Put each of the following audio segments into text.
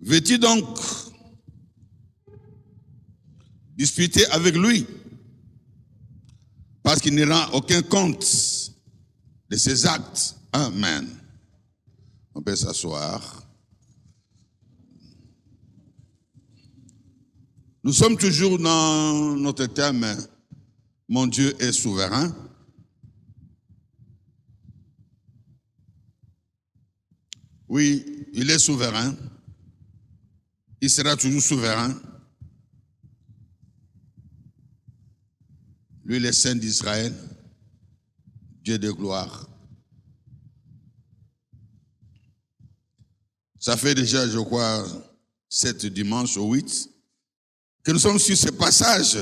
Veux-tu donc disputer avec lui? Parce qu'il ne rend aucun compte de ses actes. Amen. On peut s'asseoir. Nous sommes toujours dans notre thème « Mon Dieu est souverain ». Oui, il est souverain. Il sera toujours souverain. Lui, le Saint d'Israël, Dieu de gloire. Ça fait déjà, je crois, 7 dimanches ou 8 que nous sommes sur ce passage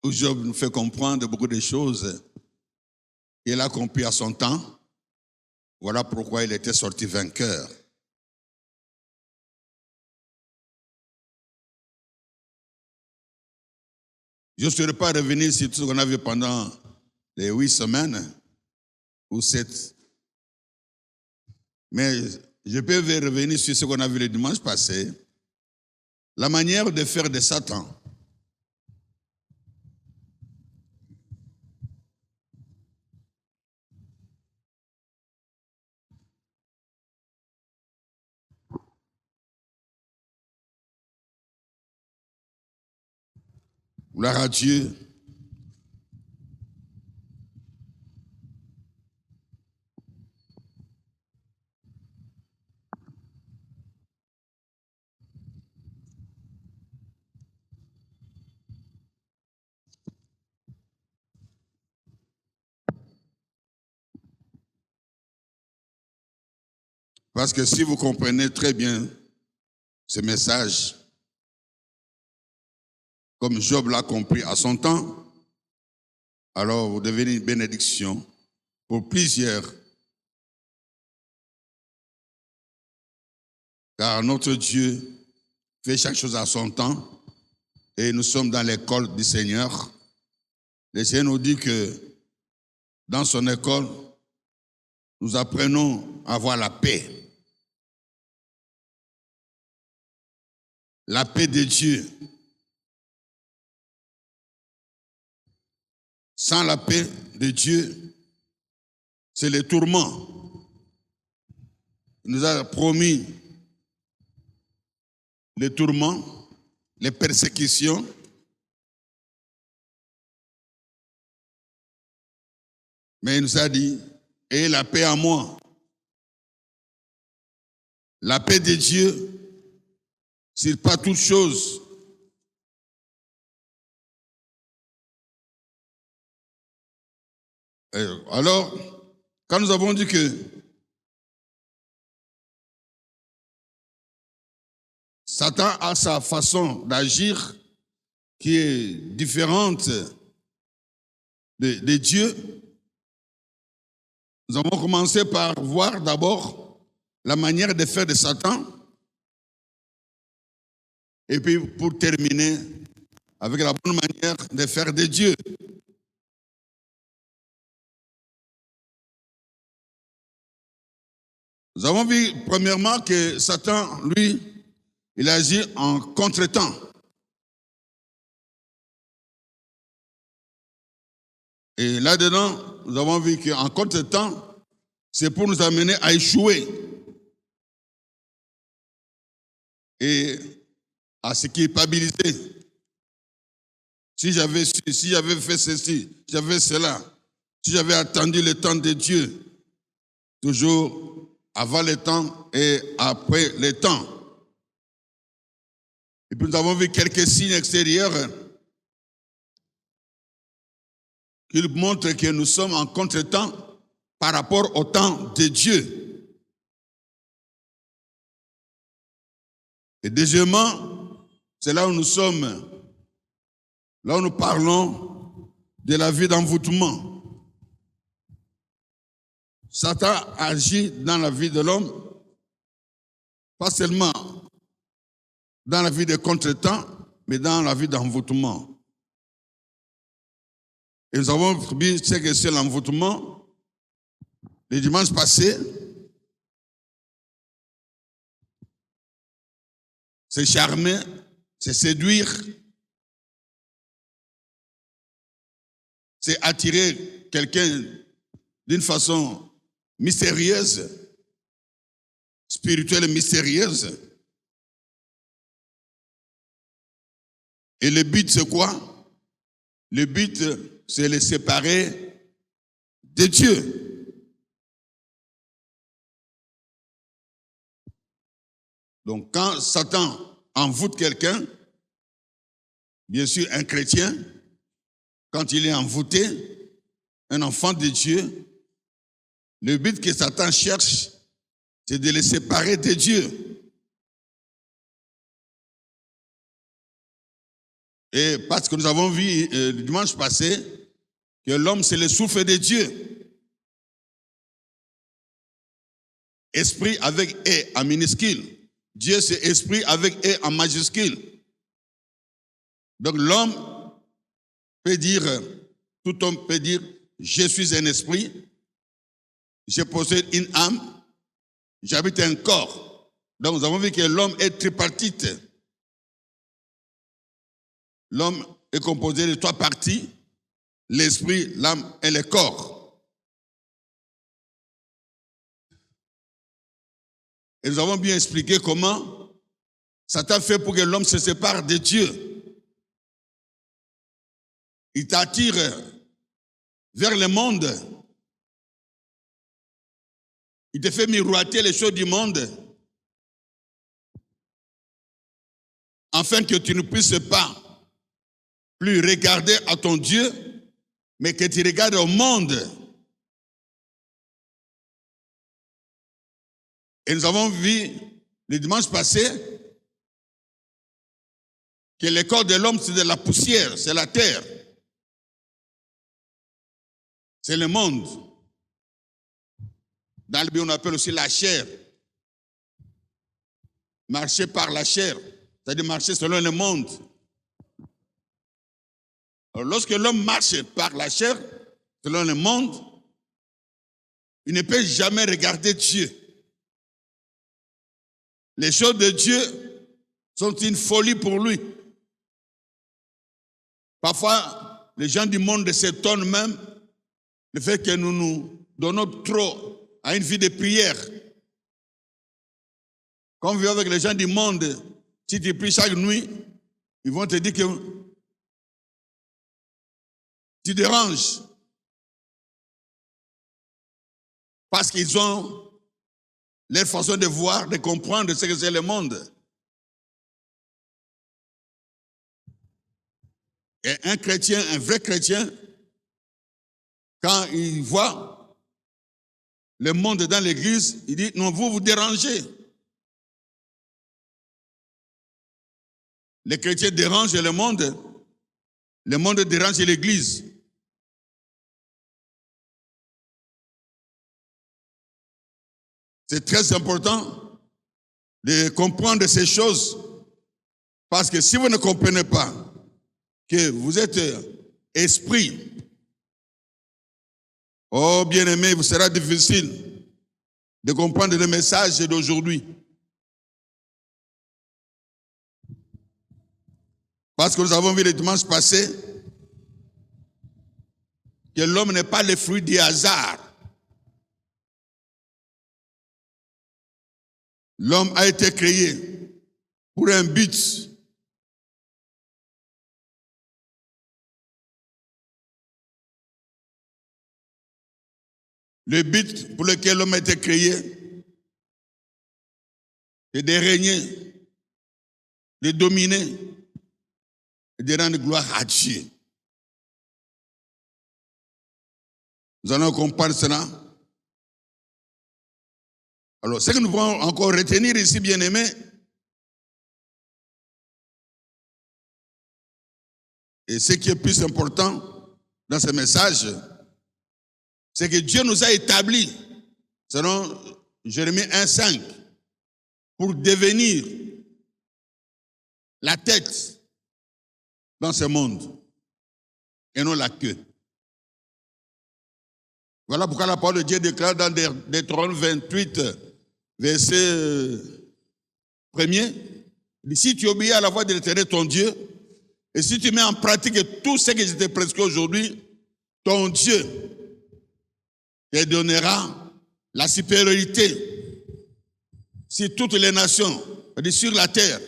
où Job nous fait comprendre beaucoup de choses qu'il a accompli à son temps. Voilà pourquoi il était sorti vainqueur. Je ne serai pas revenu sur tout ce qu'on a vu pendant les 8 semaines ou 7. Mais je peux revenir sur ce qu'on a vu le dimanche passé. La manière de faire de Satan. Gloire à Dieu. Parce que si vous comprenez très bien ce message, comme Job l'a compris à son temps, alors vous devenez une bénédiction pour plusieurs. Car notre Dieu fait chaque chose à son temps et nous sommes dans l'école du Seigneur. Le Seigneur nous dit que dans son école, nous apprenons à avoir la paix. La paix de Dieu. Sans la paix de Dieu, c'est le tourment. Il nous a promis les tourments, les persécutions. Mais il nous a dit, ayez la paix en moi. La paix de Dieu, c'est pas toute chose. Alors, quand nous avons dit que Satan a sa façon d'agir qui est différente de Dieu, nous avons commencé par voir d'abord la manière de faire de Satan et puis pour terminer avec la bonne manière de faire de Dieu. Nous avons vu premièrement que Satan, lui, il agit en contretemps. Et là-dedans, nous avons vu qu'en contretemps, c'est pour nous amener à échouer et à se culpabiliser. Si j'avais fait ceci, si j'avais cela, si j'avais attendu le temps de Dieu, toujours avant le temps et après le temps. Et puis nous avons vu quelques signes extérieurs qui montrent que nous sommes en contretemps par rapport au temps de Dieu. Et deuxièmement, c'est là où nous sommes, là où nous parlons de la vie d'envoûtement. Satan agit dans la vie de l'homme, pas seulement dans la vie de contretemps, mais dans la vie d'envoûtement. Et nous avons vu ce que c'est l'envoûtement le dimanche passé. c'est charmer, c'est séduire, c'est attirer quelqu'un d'une façon mystérieuse, spirituelle et mystérieuse. Et le but, c'est quoi? Le but, c'est les séparer de Dieu. Donc, quand Satan envoûte quelqu'un, bien sûr, un chrétien, quand il est envoûté, un enfant de Dieu, le but que Satan cherche, c'est de les séparer de Dieu. Et parce que nous avons vu le dimanche passé que l'homme, c'est le souffle de Dieu. Esprit avec E en minuscule. Dieu, c'est esprit avec E en majuscule. Donc l'homme peut dire, tout homme peut dire, je suis un esprit, je possède une âme, j'habite un corps. Donc nous avons vu que l'homme est tripartite. L'homme est composé de 3 parties, l'esprit, l'âme et le corps. Et nous avons bien expliqué comment Satan fait pour que l'homme se sépare de Dieu. Il t'attire vers le monde. Il te fait miroiter les choses du monde afin que tu ne puisses pas plus regarder à ton Dieu, mais que tu regardes au monde. Et nous avons vu le dimanche passé que le corps de l'homme, c'est de la poussière, c'est la terre. C'est le monde. Dans le Bible, on appelle aussi la chair. Marcher par la chair, c'est-à-dire marcher selon le monde. Alors, lorsque l'homme marche par la chair, selon le monde, il ne peut jamais regarder Dieu. Les choses de Dieu sont une folie pour lui. Parfois, les gens du monde s'étonnent même du fait que nous nous donnons trop à une vie de prière. Quand on vit avec les gens du monde, si tu pries chaque nuit, ils vont te dire que tu déranges. Parce qu'ils ont leur façon de voir, de comprendre ce que c'est le monde. Et un chrétien, un vrai chrétien, quand il voit le monde dans l'église, il dit, non, vous dérangez. Les chrétiens dérangent le monde dérange l'église. C'est très important de comprendre ces choses, parce que si vous ne comprenez pas que vous êtes esprit, oh bien-aimé, vous sera difficile de comprendre le message d'aujourd'hui. Parce que nous avons vu le dimanche passé que l'homme n'est pas le fruit du hasard. L'homme a été créé pour un but. Le but pour lequel l'homme a été créé, c'est de régner, de dominer et de rendre gloire à Dieu. Nous allons comprendre cela. Alors, ce que nous pouvons encore retenir ici, bien-aimés, et ce qui est plus important dans ce message, c'est que Dieu nous a établis, selon Jérémie 1,5, pour devenir la tête dans ce monde et non la queue. Voilà pourquoi la parole de Dieu déclare dans Deutéronome 28, verset 1er, Si tu obéis à la voix de l'Éternel, ton Dieu, et si tu mets en pratique tout ce que je t'ai prescrit aujourd'hui, ton Dieu te donnera la supériorité sur toutes les nations, sur la terre.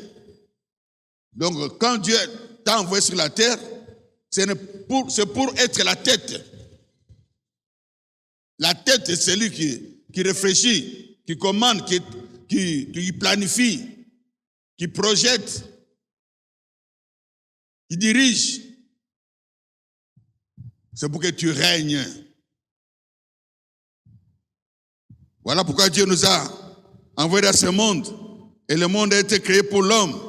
Donc, quand Dieu t'a envoyé sur la terre, c'est pour être la tête. La tête, c'est celui qui réfléchit, qui commande, qui planifie, qui projette, qui dirige. C'est pour que tu règnes. Voilà pourquoi Dieu nous a envoyés dans ce monde. Et le monde a été créé pour l'homme.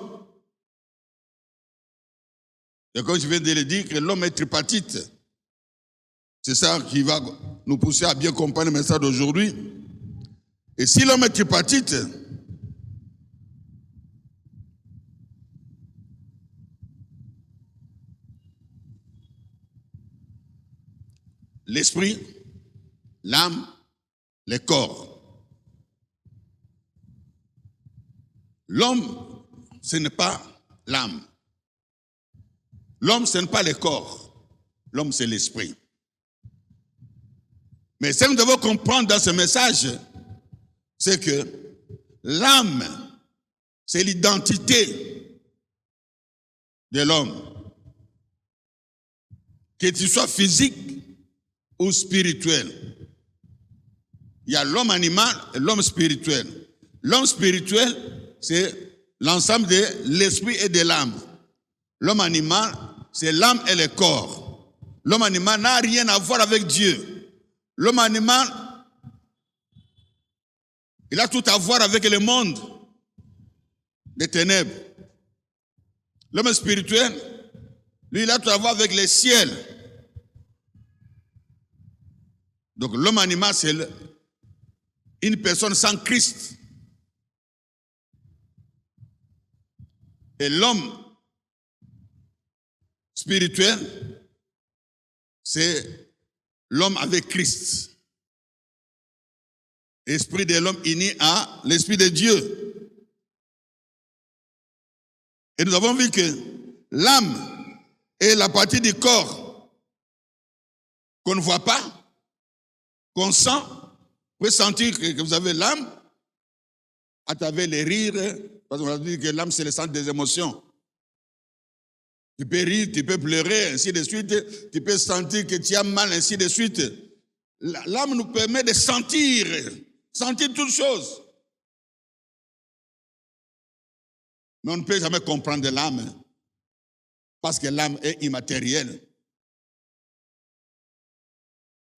Et comme je viens de le dire, que l'homme est tripartite. C'est ça qui va nous pousser à bien comprendre le message d'aujourd'hui. Et si l'homme est tripartite, l'esprit, l'âme, le corps. L'homme, ce n'est pas l'âme. L'homme, ce n'est pas le corps. L'homme, c'est l'esprit. Mais ce que nous devons comprendre dans ce message, c'est que l'âme, c'est l'identité de l'homme. Que tu sois physique ou spirituel. Il y a l'homme animal et l'homme spirituel. L'homme spirituel, c'est l'ensemble de l'esprit et de l'âme. L'homme animal, c'est l'âme et le corps. L'homme animal n'a rien à voir avec Dieu. L'homme animal, il a tout à voir avec le monde des ténèbres. L'homme spirituel, lui, il a tout à voir avec le ciel. Donc l'homme animal, c'est une personne sans Christ. Et l'homme spirituel, c'est l'homme avec Christ. L'esprit de l'homme uni à l'esprit de Dieu. Et nous avons vu que l'âme est la partie du corps qu'on ne voit pas, qu'on sent. Vous pouvez sentir que vous avez l'âme à travers les rires, parce qu'on a dit que l'âme c'est le centre des émotions. Tu peux rire, tu peux pleurer, ainsi de suite. Tu peux sentir que tu as mal, ainsi de suite. L'âme nous permet de sentir toutes choses. Mais on ne peut jamais comprendre l'âme, parce que l'âme est immatérielle.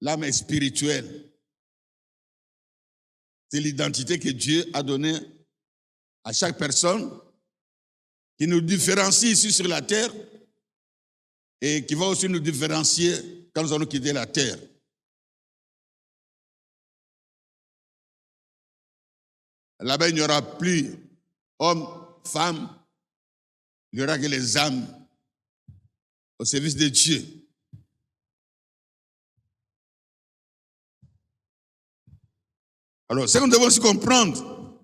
L'âme est spirituelle. C'est l'identité que Dieu a donnée à chaque personne, qui nous différencie ici sur la terre et qui va aussi nous différencier quand nous allons quitter la terre. Là-bas, il n'y aura plus hommes, femmes, il n'y aura que les âmes au service de Dieu. Alors, c'est que nous devons aussi comprendre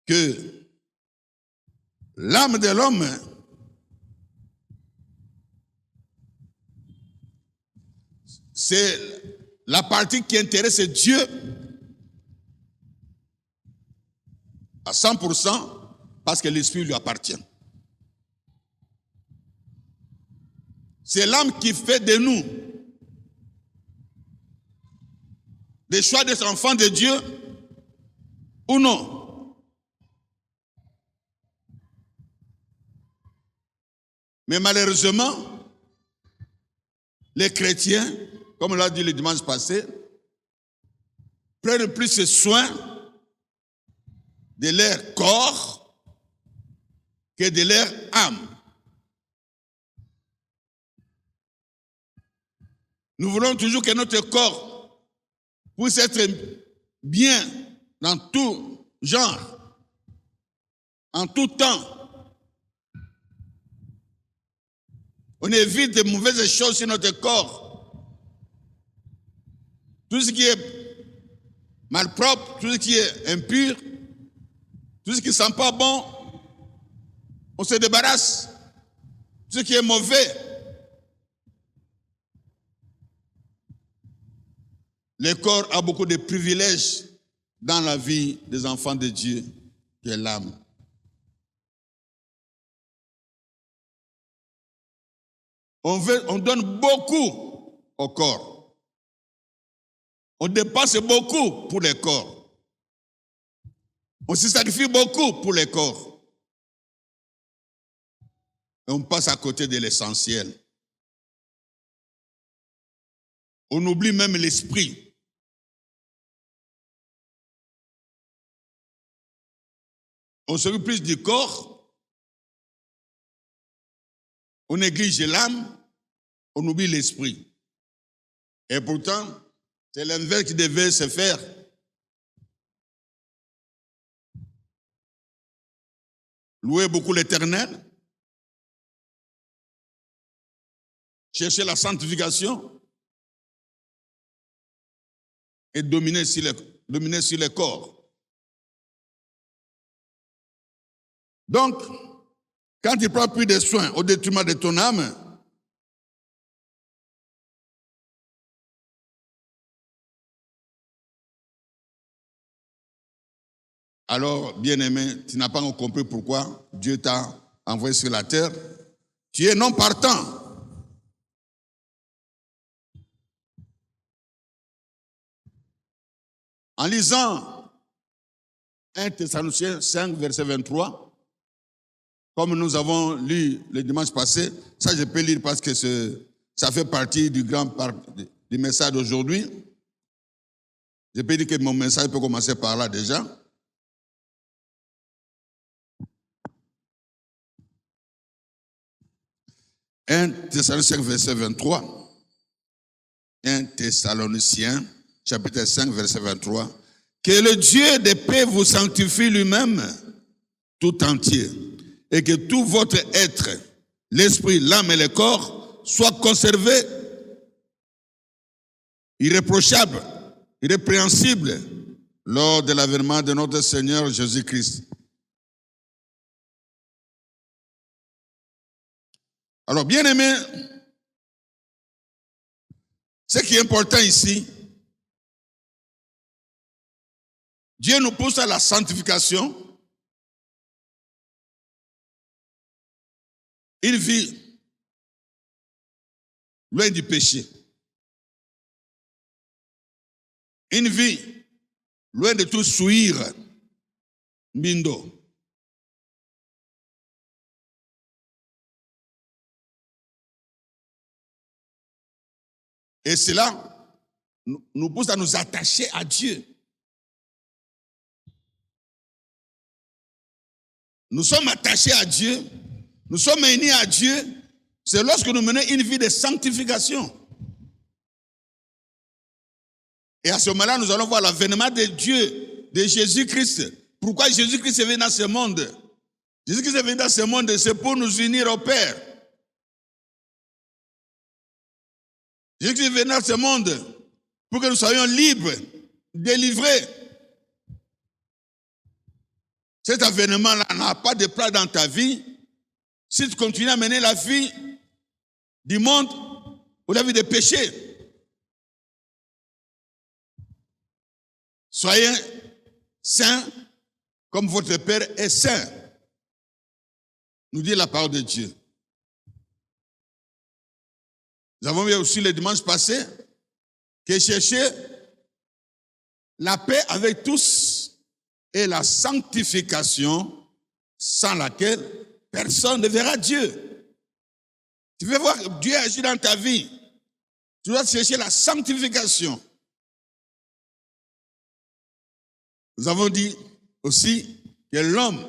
que l'âme de l'homme, c'est la partie qui intéresse Dieu à 100% parce que l'esprit lui appartient. C'est l'âme qui fait de nous des choix des enfants de Dieu ou non. Mais malheureusement, les chrétiens, comme on l'a dit le dimanche passé, prennent plus soin de leur corps que de leur âme. Nous voulons toujours que notre corps puisse être bien dans tout genre, en tout temps. On évite de mauvaises choses sur notre corps. Tout ce qui est malpropre, tout ce qui est impur, Tout ce qui ne sent pas bon, on se débarrasse. Tout ce qui est mauvais. Le corps a beaucoup de privilèges dans la vie des enfants de Dieu, qui est l'âme. On donne beaucoup au corps. On dépense beaucoup pour le corps. On se sacrifie beaucoup pour le corps. Et on passe à côté de l'essentiel. On oublie même l'esprit. On s'occupe plus du corps, on néglige l'âme, on oublie l'esprit. Et pourtant, c'est l'inverse qui devait se faire. Louer beaucoup l'Éternel, chercher la sanctification et dominer sur le corps. Donc, quand tu prends plus de soins au détriment de ton âme, alors, bien-aimé, tu n'as pas encore compris pourquoi Dieu t'a envoyé sur la terre. Tu es non partant. En lisant 1 Thessaloniciens 5, verset 23, comme nous avons lu le dimanche passé, ça je peux lire parce que ça fait partie du message d'aujourd'hui. Je peux dire que mon message peut commencer par là déjà. « 1 Thessaloniciens, verset 23. 1 Thessaloniciens, chapitre 5, verset 23. « Que le Dieu de paix vous sanctifie lui-même tout entier, et que tout votre être, l'esprit, l'âme et le corps, soient conservés irréprochables, irrépréhensibles, lors de l'avènement de notre Seigneur Jésus-Christ. » Alors, bien-aimés, ce qui est important ici, Dieu nous pousse à la sanctification. Une vie loin du péché. Une vie loin de tout souillure. Mindo. Et cela nous pousse à nous attacher à Dieu. Nous sommes attachés à Dieu. Nous sommes unis à Dieu. C'est lorsque nous menons une vie de sanctification. Et à ce moment-là, nous allons voir l'avènement de Dieu, de Jésus-Christ. Pourquoi Jésus-Christ est venu dans ce monde? Jésus-Christ est venu dans ce monde, c'est pour nous unir au Père. Jésus-Christ est venu dans ce monde pour que nous soyons libres, délivrés. Cet avènement-là n'a pas de place dans ta vie. Si tu continues à mener la vie du monde ou la vie des péchés, soyez saints comme votre Père est saint, nous dit la parole de Dieu. Nous avons vu aussi le dimanche passé que chercher la paix avec tous et la sanctification sans laquelle personne ne verra Dieu. Tu veux voir Dieu agir dans ta vie, tu dois chercher la sanctification. Nous avons dit aussi que l'homme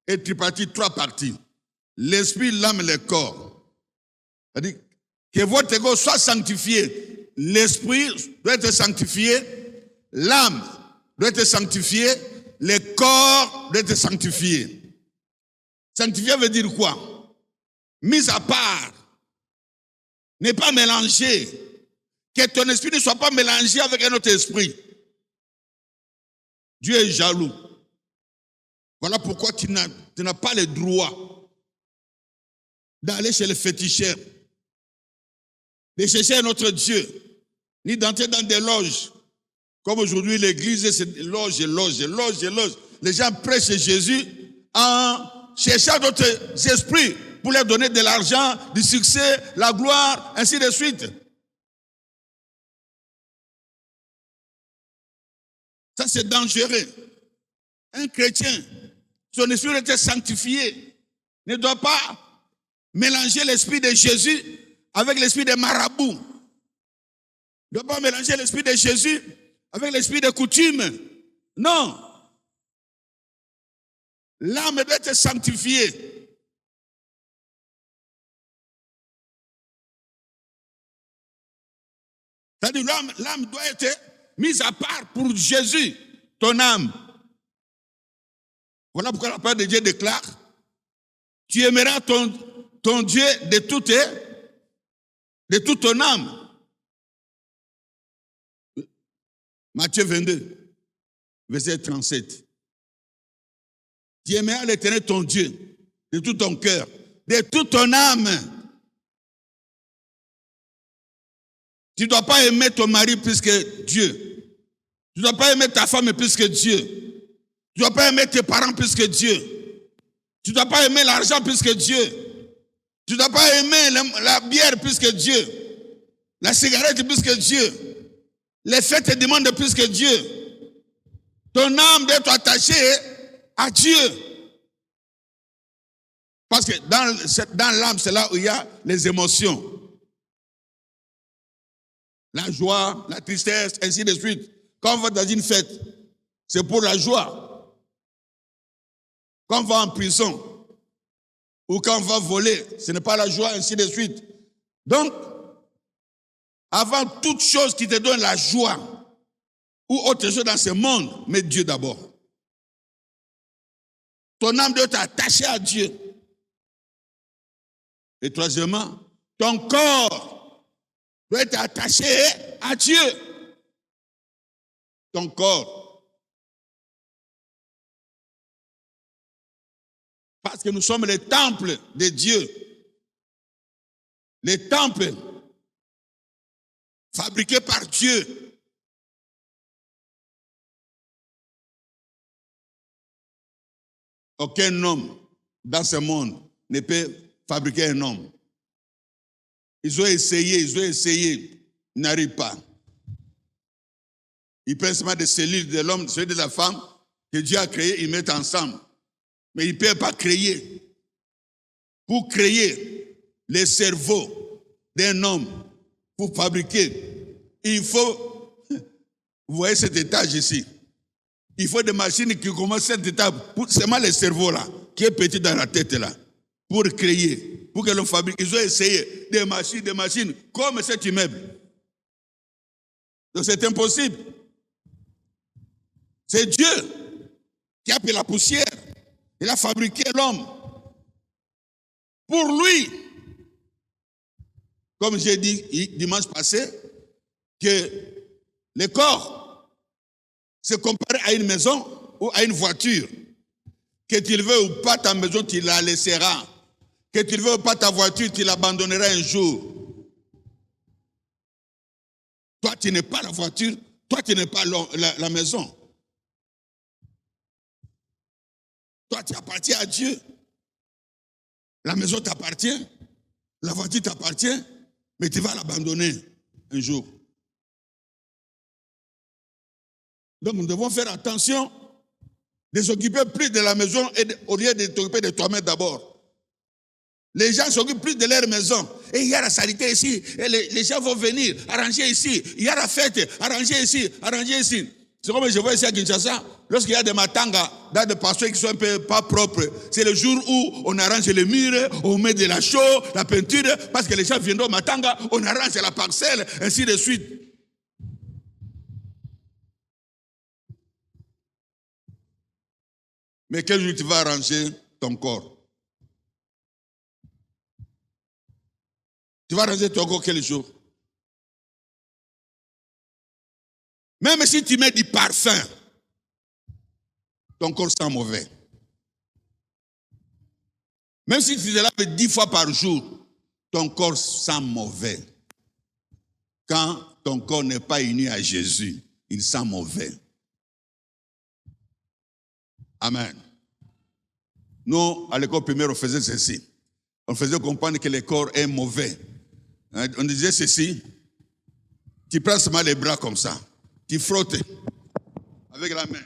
est tripartite, trois parties. L'esprit, l'âme et le corps. C'est-à-dire que votre corps soit sanctifié. L'esprit doit être sanctifié. L'âme doit être sanctifiée. Le corps doit être sanctifié. Sanctifié veut dire quoi? Mis à part. Ne pas mélanger. Que ton esprit ne soit pas mélangé avec un autre esprit. Dieu est jaloux. Voilà pourquoi tu n'as pas le droit d'aller chez le féticheur, de chercher notre Dieu, ni d'entrer dans des loges. Comme aujourd'hui, l'église, c'est loge. Les gens prêchent Jésus en cherchant d'autres esprits pour leur donner de l'argent, du succès, la gloire, ainsi de suite. Ça, c'est dangereux. Un chrétien, son esprit doit être sanctifié, ne doit pas mélanger l'esprit de Jésus avec l'esprit des marabouts. Ne doit pas mélanger l'esprit de Jésus avec l'esprit de coutume. Non. L'âme doit être sanctifiée. C'est-à-dire l'âme doit être mise à part pour Jésus, ton âme. Voilà pourquoi la parole de Dieu déclare: tu aimeras ton Dieu de toute ton âme. Matthieu 22, verset 37. Tu aimeras l'Éternel ton Dieu de tout ton cœur, de toute ton âme. Tu ne dois pas aimer ton mari plus que Dieu. Tu ne dois pas aimer ta femme plus que Dieu. Tu ne dois pas aimer tes parents plus que Dieu. Tu ne dois pas aimer l'argent plus que Dieu. Tu ne dois pas aimer la bière plus que Dieu. La cigarette plus que Dieu. Les fêtes et demandes plus que Dieu. Ton âme doit être attachée à Dieu. Parce que dans l'âme, c'est là où il y a les émotions. La joie, la tristesse, ainsi de suite. Quand on va dans une fête, c'est pour la joie. Quand on va en prison, ou quand on va voler, ce n'est pas la joie, ainsi de suite. Donc, avant toute chose qui te donne la joie, ou autre chose dans ce monde, mets Dieu d'abord. Ton âme doit être attachée à Dieu. Et troisièmement, ton corps doit être attaché à Dieu. Ton corps. Parce que nous sommes les temples de Dieu. Les temples fabriqués par Dieu. Aucun homme dans ce monde ne peut fabriquer un homme. Ils ont essayé, ils n'arrivent pas. Ils prennent seulement des cellules de l'homme, cellules de la femme, que Dieu a créées, ils mettent ensemble. Mais ils ne peuvent pas créer. Pour créer le cerveau d'un homme, pour fabriquer, il faut, vous voyez cet étage ici, il faut des machines qui commencent cet étage, seulement le cerveau là, qui est petit dans la tête là, pour créer, pour que l'on fabrique. Ils ont essayé des machines, comme cet immeuble. Donc c'est impossible. C'est Dieu qui a pris la poussière. Il a fabriqué l'homme pour lui. Comme j'ai dit dimanche passé, que le corps se compare à une maison ou à une voiture. Que tu le veux ou pas, ta maison, tu la laisseras. Que tu le veux ou pas, ta voiture, tu l'abandonneras un jour. Toi, tu n'es pas la voiture. Toi, tu n'es pas la maison. Toi, tu appartiens à Dieu. La maison t'appartient. La voiture t'appartient. Mais tu vas l'abandonner un jour. Donc, nous devons faire attention de s'occuper plus de la maison au lieu de t'occuper de toi-même d'abord. Les gens s'occupent plus de leur maison. Et il y a la saleté ici. Et les gens vont venir arranger ici. Il y a la fête, arranger ici, arranger ici. C'est comme je vois ici à Kinshasa, lorsqu'il y a des matangas, dans des pasteurs qui sont un peu pas propres, c'est le jour où on arrange les murs, on met de la chaux, la peinture, parce que les gens viendront au matanga, on arrange la parcelle, ainsi de suite. Mais quel jour tu vas arranger ton corps? Tu vas arranger ton corps quel jour? Même si tu mets du parfum, ton corps sent mauvais. Même si tu te laves 10 fois par jour, ton corps sent mauvais. Quand ton corps n'est pas uni à Jésus, il sent mauvais. Amen. Nous, à l'école primaire, on faisait ceci. On faisait comprendre que le corps est mauvais. On disait ceci. Tu prends seulement les bras comme ça. Tu frottes avec la main.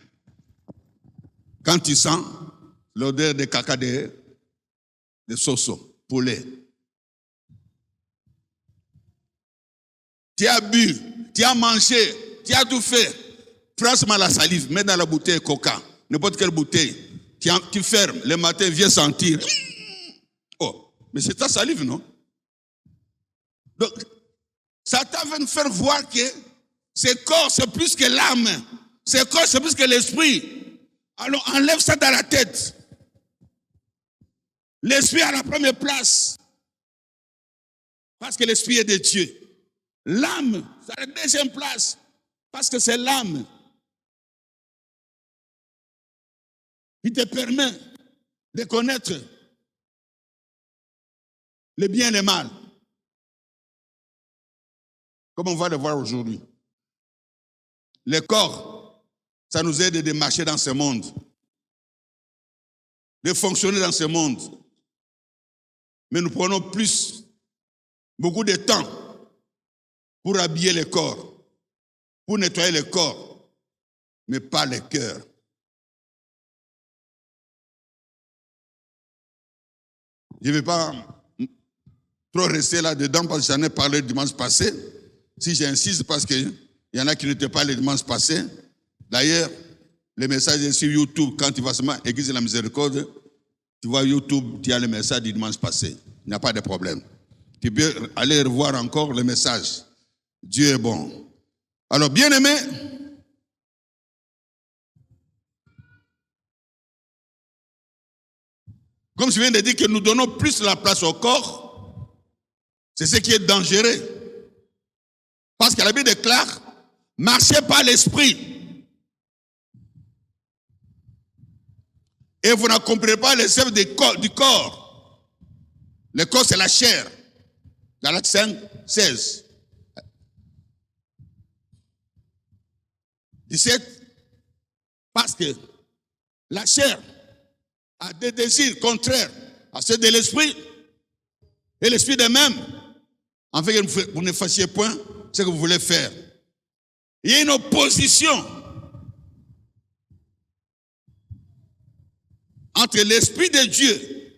Quand tu sens l'odeur de caca de soso, poulet. Tu as bu, tu as mangé, tu as tout fait. Prends seulement la salive, mets dans la bouteille coca, n'importe quelle bouteille. Tu fermes, le matin, viens sentir. Oh, mais c'est ta salive, non? Donc, Satan veut nous faire voir que ce corps, c'est plus que l'âme. Ce corps, c'est plus que l'esprit. Alors, enlève ça dans la tête. L'esprit à la première place. Parce que l'esprit est de Dieu. L'âme, c'est à la deuxième place. Parce que c'est l'âme qui te permet de connaître le bien et le mal. Comme on va le voir aujourd'hui. Le corps, ça nous aide de marcher dans ce monde, de fonctionner dans ce monde. Mais nous prenons beaucoup de temps pour habiller le corps, pour nettoyer le corps, mais pas le cœur. Je ne vais pas trop rester là-dedans parce que j'en ai parlé le dimanche passé. Si j'insiste, parce qu'il y en a qui n'étaient pas le dimanche passé. D'ailleurs, le message est sur YouTube. Quand tu vas seulement Église de la Miséricorde, tu vois YouTube, tu as le message du dimanche passé. Il n'y a pas de problème. Tu peux aller revoir encore le message. Dieu est bon. Alors, bien-aimés, comme je viens de dire que nous donnons plus la place au corps, c'est ce qui est dangereux. Parce que la Bible déclare, marchez par l'esprit. Et vous n'accomplirez pas les œuvres du corps. Le corps, c'est la chair. Galates 5, 16. 17. Parce que la chair a des désirs contraires à ceux de l'esprit. Et l'esprit de même. En fait, vous ne fassiez point ce que vous voulez faire. Il y a une opposition entre l'esprit de Dieu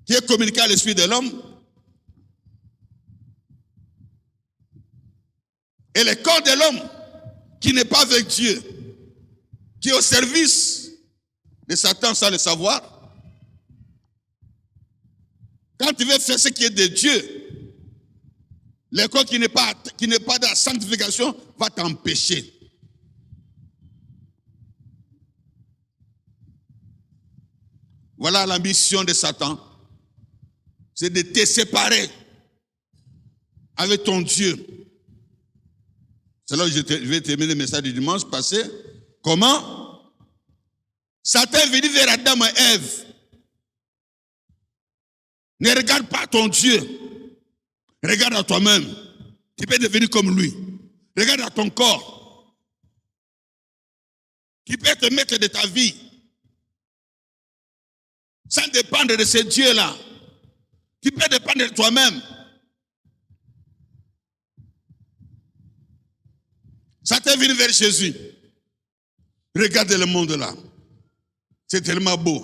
qui est communiqué à l'esprit de l'homme et le corps de l'homme qui n'est pas avec Dieu, qui est au service de Satan sans le savoir. Quand tu veux faire ce qui est de Dieu, le corps qui n'est pas dans la sanctification va t'empêcher. Voilà l'ambition de Satan. C'est de te séparer avec ton Dieu. C'est là que je vais terminer le message du dimanche passé. Comment? Satan est venu vers Adam et Ève. Ne regarde pas ton Dieu. Regarde à toi-même. Tu peux devenir comme lui. Regarde à ton corps. Tu peux te mettre de ta vie. Sans dépendre de ce Dieu-là. Tu peux dépendre de toi-même. Satan est venu vers Jésus. Regarde le monde là. C'est tellement beau.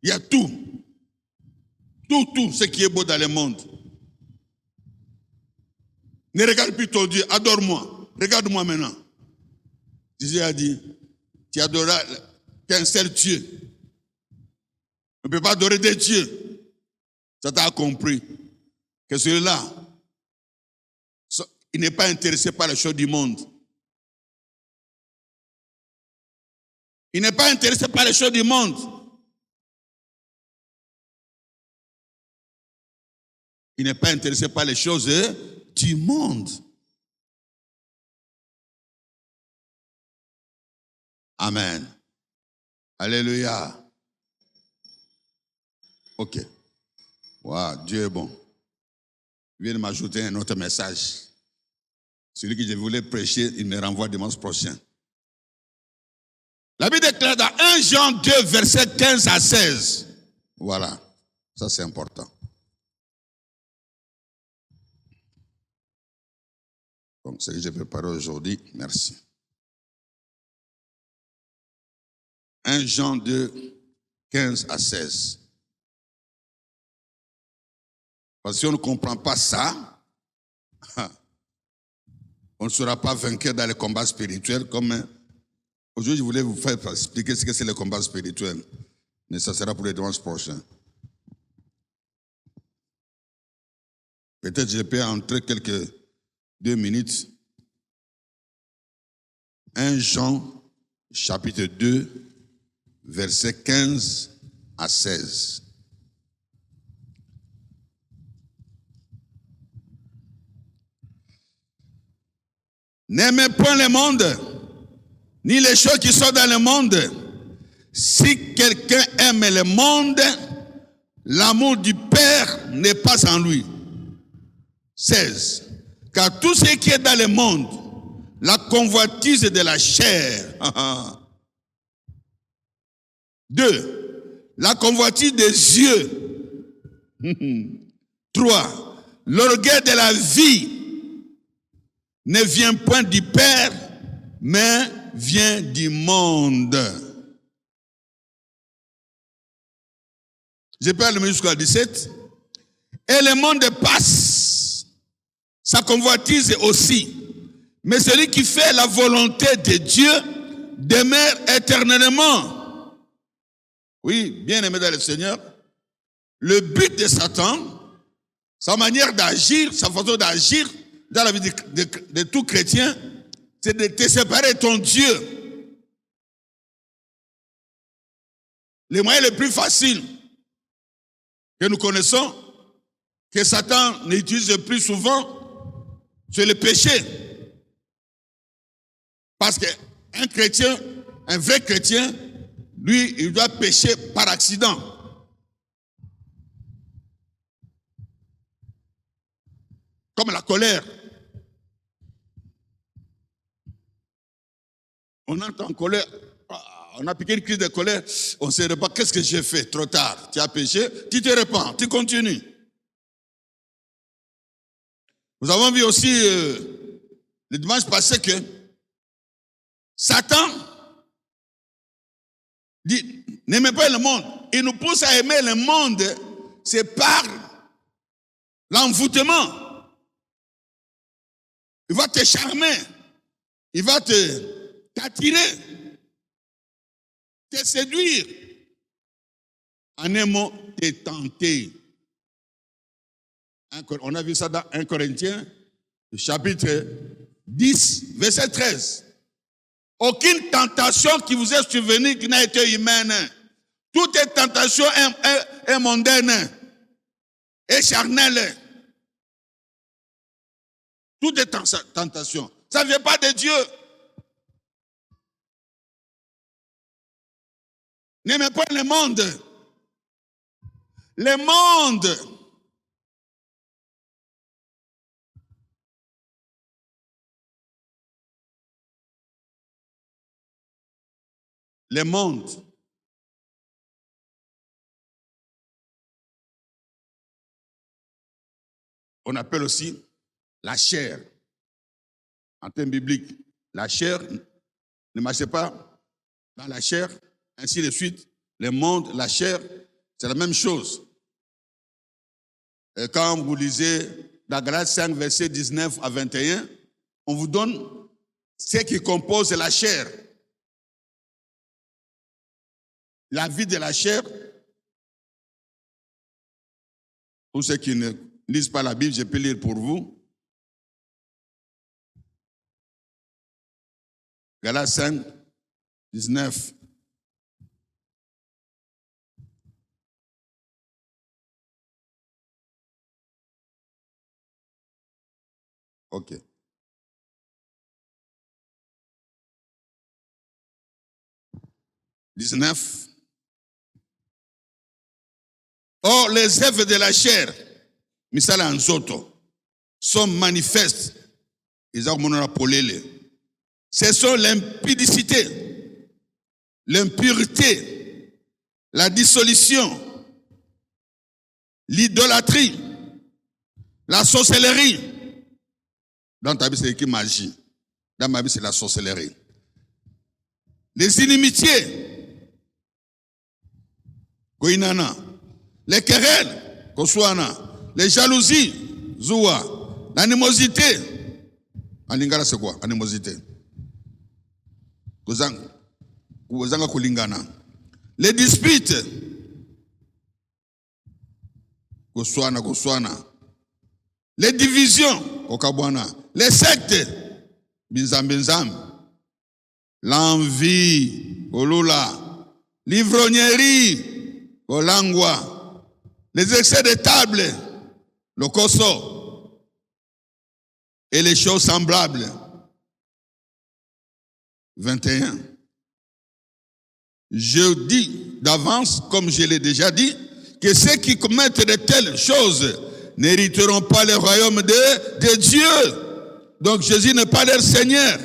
Il y a tout. Tout ce qui est beau dans le monde. Ne regarde plus ton Dieu, adore-moi. Regarde-moi maintenant. Jésus a dit, tu adoreras qu'un seul Dieu. On ne peut pas adorer des dieux. Satan a compris que celui-là, il n'est pas intéressé par les choses du monde. Il n'est pas intéressé par les choses du monde. Il n'est pas intéressé par les choses du monde. Amen. Alléluia. Ok. Wow, Dieu est bon. Il vient de m'ajouter un autre message. Celui que je voulais prêcher, il me renvoie dimanche prochain. La Bible déclare dans 1 Jean 2, verset 15 à 16. Voilà, ça c'est important. Donc, ce que j'ai préparé aujourd'hui, merci. 1 Jean 2, 15 à 16. Parce que si on ne comprend pas ça, on ne sera pas vainqueur dans les combats spirituels. Comme aujourd'hui, je voulais vous faire expliquer ce que c'est le combat spirituel. Mais ça sera pour les dimanches prochains. Peut-être je peux entrer quelques 2 minutes. 1 Jean, chapitre 2, versets 15 à 16. N'aimez point le monde, ni les choses qui sont dans le monde. Si quelqu'un aime le monde, l'amour du Père n'est pas en lui. 16. Car tout ce qui est dans le monde, la convoitise de la chair. 2. La convoitise des yeux. 3. L'orgueil de la vie ne vient point du Père, mais vient du monde. Je peux aller jusqu'à 17. Et le monde passe, sa convoitise aussi. Mais celui qui fait la volonté de Dieu demeure éternellement. Oui, bien aimé dans le Seigneur, le but de Satan, sa manière d'agir, sa façon d'agir dans la vie de tout chrétien, c'est de te séparer de ton Dieu. Le moyen le plus facile que nous connaissons, que Satan utilise le plus souvent, c'est le péché. Parce qu'un chrétien, un vrai chrétien, lui, il doit pécher par accident. Comme la colère. On entre en colère, on a piqué une crise de colère, on ne sait pas qu'est-ce que j'ai fait, trop tard. Tu as péché, tu te repens, tu continues. Nous avons vu aussi le dimanche passé que Satan dit, n'aimez pas le monde. Il nous pousse à aimer le monde, c'est par l'envoûtement. Il va te charmer, il va t'attirer, te séduire. En un mot, te tenter. On a vu ça dans 1 Corinthiens, chapitre 10, verset 13. Aucune tentation qui vous est survenue qui n'a été humaine. Toute tentation est mondaine, est charnelle. Toute tentation. Ça ne vient pas de Dieu. N'aimez pas le monde. Le monde. Le monde. On appelle aussi la chair. En termes bibliques, la chair ne marche pas dans la chair, ainsi de suite. Le monde, la chair, c'est la même chose. Et quand vous lisez dans Galates 5, verset 19 à 21, on vous donne ce qui compose la chair. La vie de la chair, pour ceux qui ne lisent pas la Bible, je peux lire pour vous. Galates 5, 19. OK. « 19. Or, les œuvres de la chair, misala nzoto, sont manifestes. Ce sont l'impudicité, l'impureté, la dissolution, l'idolâtrie, la sorcellerie. Dans ta vie, c'est écrit magie. Dans ma vie, c'est la sorcellerie. Les inimitiés, koinana, les querelles, kosuana, les jalousies, zoua, l'animosité. En lingala, c'est quoi? Animosité. Kozanga kulingana. Les disputes, kosuana. Les divisions, okabwana. Les sectes, binzam. L'envie, olula. L'ivrognerie, olangwa. Les excès de table, le koso. Et les choses semblables. 21. Je dis d'avance, comme je l'ai déjà dit, que ceux qui commettent de telles choses n'hériteront pas le royaume de Dieu. Donc Jésus n'est pas leur Seigneur.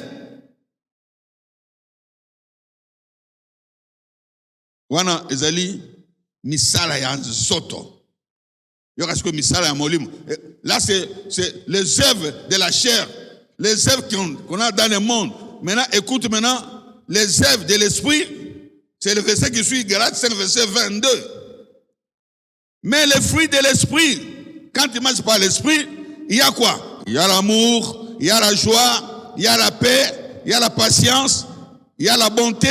Wana ezali misala ya nzoto. Là, c'est les œuvres de la chair, les œuvres qu'on a dans le monde. Maintenant, écoute les œuvres de l'esprit. C'est le verset qui suit, Galates 5, verset 22. Mais les fruits de l'esprit, quand tu marches par l'esprit, il y a quoi? Il y a l'amour, il y a la joie, il y a la paix, il y a la patience, il y a la bonté,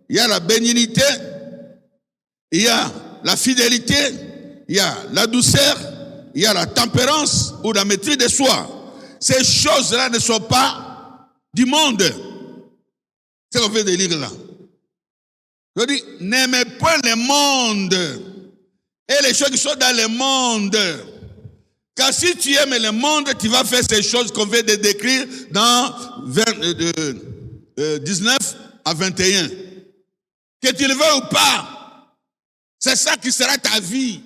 il y a la bénignité, il y a la fidélité, il y a la douceur, il y a la tempérance ou la maîtrise de soi. Ces choses-là ne sont pas du monde. C'est ce qu'on fait de lire là. Je dis, n'aimez pas le monde et les choses qui sont dans le monde. Car si tu aimes le monde, tu vas faire ces choses qu'on vient de décrire dans 19 à 21. Que tu le veux ou pas, c'est ça qui sera ta vie.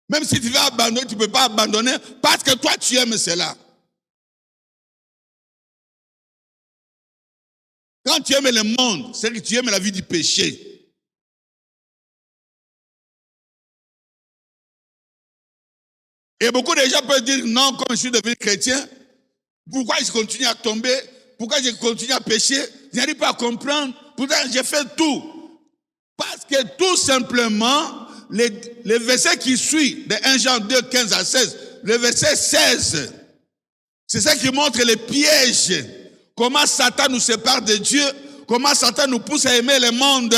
Même si tu veux abandonner, tu ne peux pas abandonner parce que toi, tu aimes cela. Quand tu aimes le monde, c'est que tu aimes la vie du péché. Et beaucoup de gens peuvent dire, non, comme je suis devenu chrétien, pourquoi je continue à tomber? Pourquoi je continue à pécher? Je n'arrive pas à comprendre. Pourtant, j'ai fait tout. Parce que tout simplement, le verset qui suit, de 1 Jean 2, 15 à 16, le verset 16, c'est ça qui montre les pièges. Comment Satan nous sépare de Dieu, comment Satan nous pousse à aimer le monde.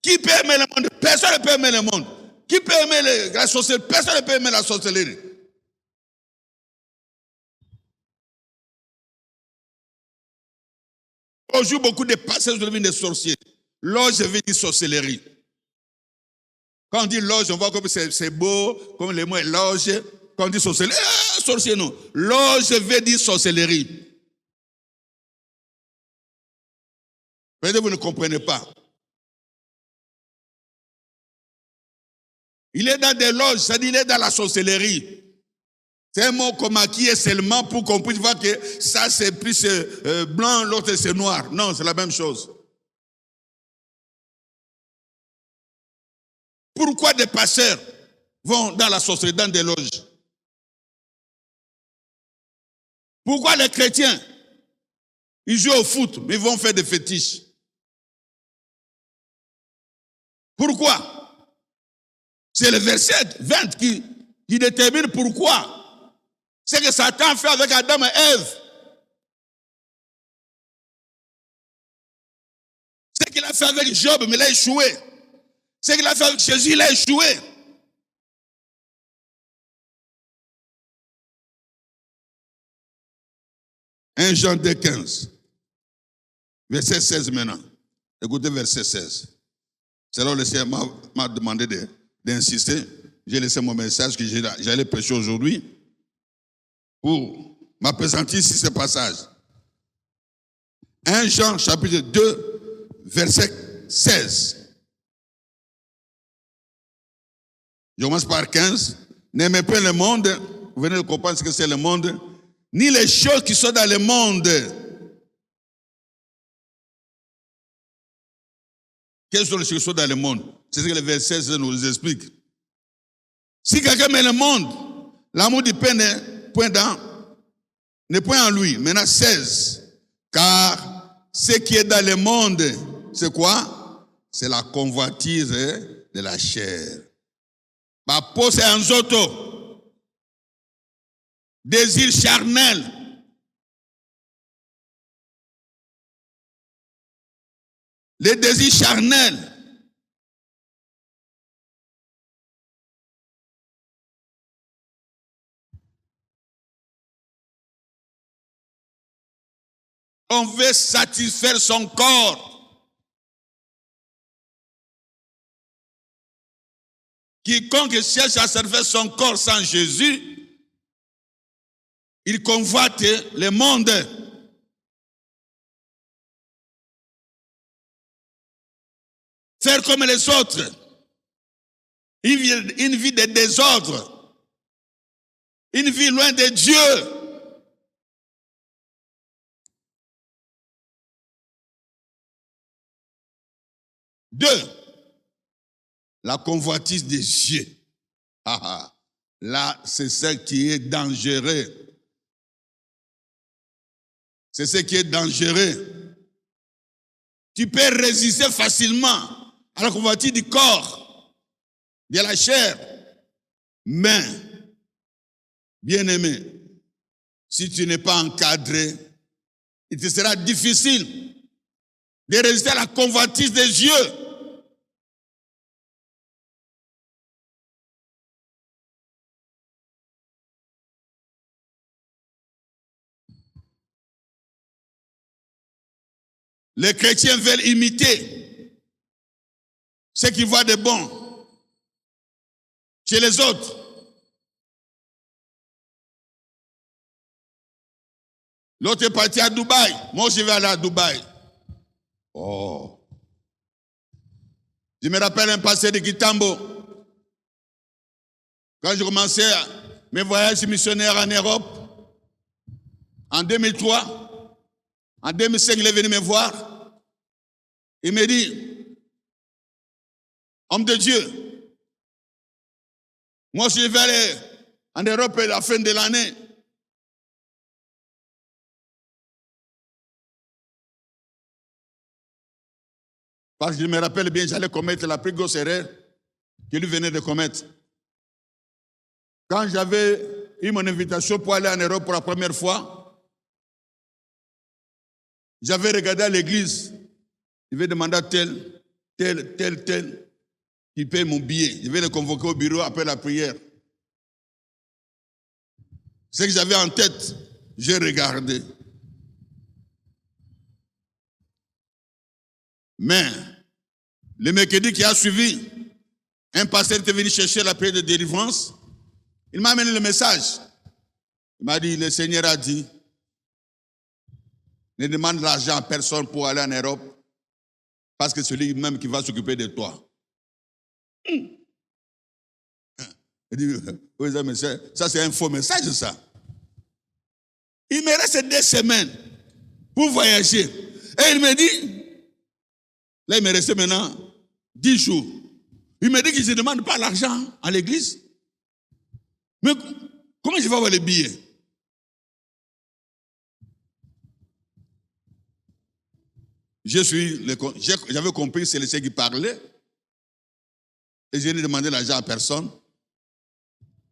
Qui peut aimer le monde? Personne ne peut aimer le monde. Qui peut aimer la sorcellerie? Personne ne peut aimer la sorcellerie. Aujourd'hui, beaucoup de pasteurs deviennent des sorciers. Loge veut dire sorcellerie. Quand on dit loge, on voit comme c'est beau, comme les mots loge. Quand on dit sorcellerie, sorcier non. Loge veut dire sorcellerie. Peut-être que vous ne comprenez pas. Il est dans des loges, c'est-à-dire il est dans la sorcellerie. C'est un mot qu'on maquille seulement pour qu'on puisse voir que ça c'est plus blanc, l'autre c'est noir. Non, c'est la même chose. Pourquoi des pasteurs vont dans la sorcellerie, dans des loges? Pourquoi les chrétiens, ils jouent au foot, mais ils vont faire des fétiches? Pourquoi? C'est le verset 20 qui détermine pourquoi. C'est que Satan fait avec Adam et Ève. C'est qu'il a fait avec Job, mais il a échoué. C'est qu'il a fait avec Jésus, il a échoué. Un Jean 2, 15. Verset 16 maintenant. Écoutez verset 16. C'est là où le Seigneur m'a demandé d'insister. J'ai laissé mon message que j'allais prêcher aujourd'hui pour m'appesantir sur ce passage. 1 Jean chapitre 2, verset 16. Je commence par 15. N'aimez pas le monde, vous venez de comprendre ce que c'est le monde, ni les choses qui sont dans le monde. Quelles sont les choses qui sont dans le monde? C'est ce que le verset 16 nous explique. Si quelqu'un met le monde, l'amour du Père n'est point en lui. Maintenant 16. Car ce qui est dans le monde, c'est quoi? C'est la convoitise de la chair. Ma peau, c'est un zoto. Désir charnel. Les désirs charnels. On veut satisfaire son corps. Quiconque cherche à satisfaire son corps sans Jésus, il convoite le monde. Faire comme les autres. Une vie de désordre. Une vie loin de Dieu. Deux, la convoitise des yeux. Là, c'est ce qui est dangereux. C'est ce qui est dangereux. Tu peux résister facilement à la convoitise du corps, de la chair. Mais, bien-aimé, si tu n'es pas encadré, il te sera difficile de résister à la convoitise des yeux. Les chrétiens veulent imiter ce qu'ils voient de bon chez les autres. L'autre est parti à Dubaï. Moi, je vais aller à Dubaï. Oh. Je me rappelle un passé de Kitambo. Quand je commençais mes voyages missionnaires en Europe, en 2003, en 2005, il est venu me voir. Il me dit, homme de Dieu, moi aussi je vais aller en Europe à la fin de l'année. Parce que je me rappelle bien, j'allais commettre la plus grosse erreur qu'il venait de commettre. Quand j'avais eu mon invitation pour aller en Europe pour la première fois, j'avais regardé à l'église. Je vais demander à tel, qui paye mon billet. Je vais le convoquer au bureau après la prière. Ce que j'avais en tête, j'ai regardé. Mais, le mercredi qui a suivi, un pasteur était venu chercher la prière de délivrance. Il m'a amené le message. Il m'a dit, le Seigneur a dit, ne demande l'argent à personne pour aller en Europe, parce que c'est lui-même qui va s'occuper de toi. Il dit, oui, ça c'est un faux message, ça. Il me reste 2 semaines pour voyager. Et il me dit, là il me restait maintenant 10 jours. Il me dit qu'il ne demande pas l'argent à l'église. Mais comment je vais avoir les billets? J'avais compris que c'est le Seigneur qui parlait. Et je n'ai demandé l'argent à personne.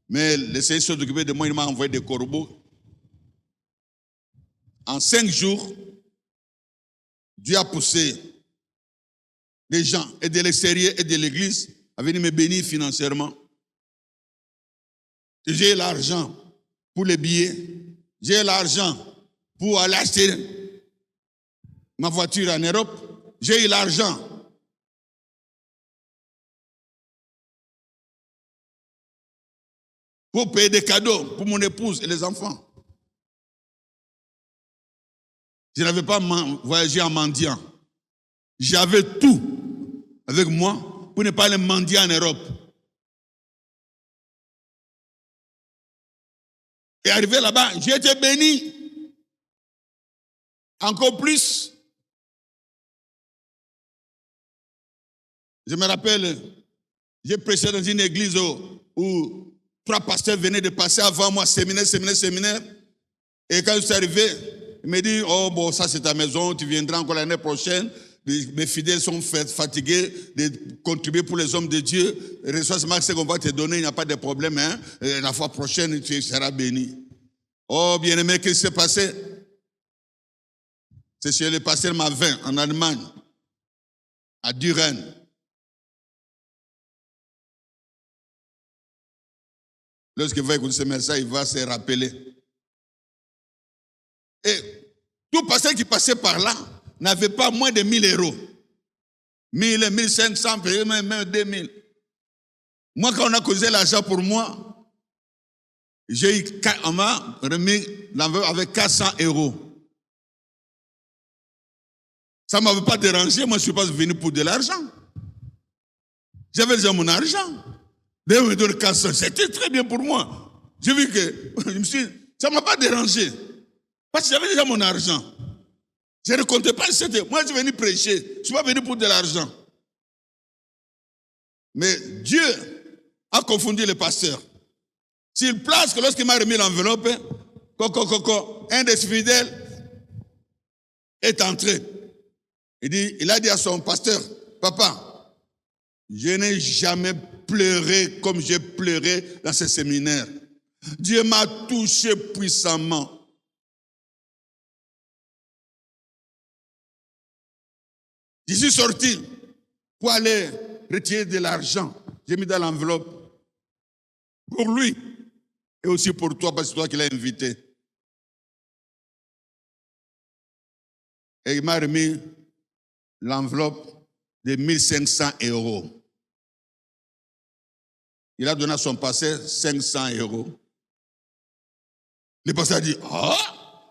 Mais le Seigneur s'est occupé de moi, il m'a envoyé des corbeaux. En 5 jours, Dieu a poussé des gens et de l'extérieur et de l'église à venir me bénir financièrement. J'ai l'argent pour les billets. J'ai l'argent pour aller acheter ma voiture en Europe. J'ai eu l'argent pour payer des cadeaux pour mon épouse et les enfants. Je n'avais pas voyagé en mendiant. J'avais tout avec moi pour ne pas aller mendier en Europe. Et arrivé là-bas, j'ai été béni. Encore plus. Je me rappelle, j'ai prêché dans une église où 3 pasteurs venaient de passer avant moi, séminaire. Et quand je suis arrivé, il m'a dit, oh bon, ça c'est ta maison, tu viendras encore l'année prochaine. Mes fidèles sont fatigués de contribuer pour les hommes de Dieu. Reçois ce qu'on va te donner, il n'y a pas de problème. Hein? La fois prochaine, tu seras béni. Oh, bien-aimé, qu'est-ce qui s'est passé? C'est chez le pasteur Mavin, en Allemagne, à Düren. Lorsqu'il va écouter ce message, il va se rappeler. Et tout pasteur qui passait par là n'avait pas moins de 1000 euros. 1000, 1500, même 2000. Moi, quand on a causé l'argent pour moi, on m'a remis l'enveloppe avec 400 euros. Ça ne m'avait pas dérangé, moi je ne suis pas venu pour de l'argent. J'avais déjà mon argent. D'ailleurs, on me donne 400, c'était très bien pour moi. J'ai vu que, ça ne m'a pas dérangé. Parce que j'avais déjà mon argent. Je ne comptais pas, moi je suis venu prêcher, je ne suis pas venu pour de l'argent. Mais Dieu a confondu les pasteurs. S'il place que lorsqu'il m'a remis l'enveloppe, un des fidèles est entré. Il a dit à son pasteur, papa, je n'ai jamais pleuré comme j'ai pleuré dans ce séminaire. Dieu m'a touché puissamment. Je suis sorti pour aller retirer de l'argent. J'ai mis dans l'enveloppe pour lui et aussi pour toi parce que c'est toi qui l'as invité. Et il m'a remis l'enveloppe de 1500 euros. Il a donné à son pasteur 500 euros. Le pasteur a dit, ah,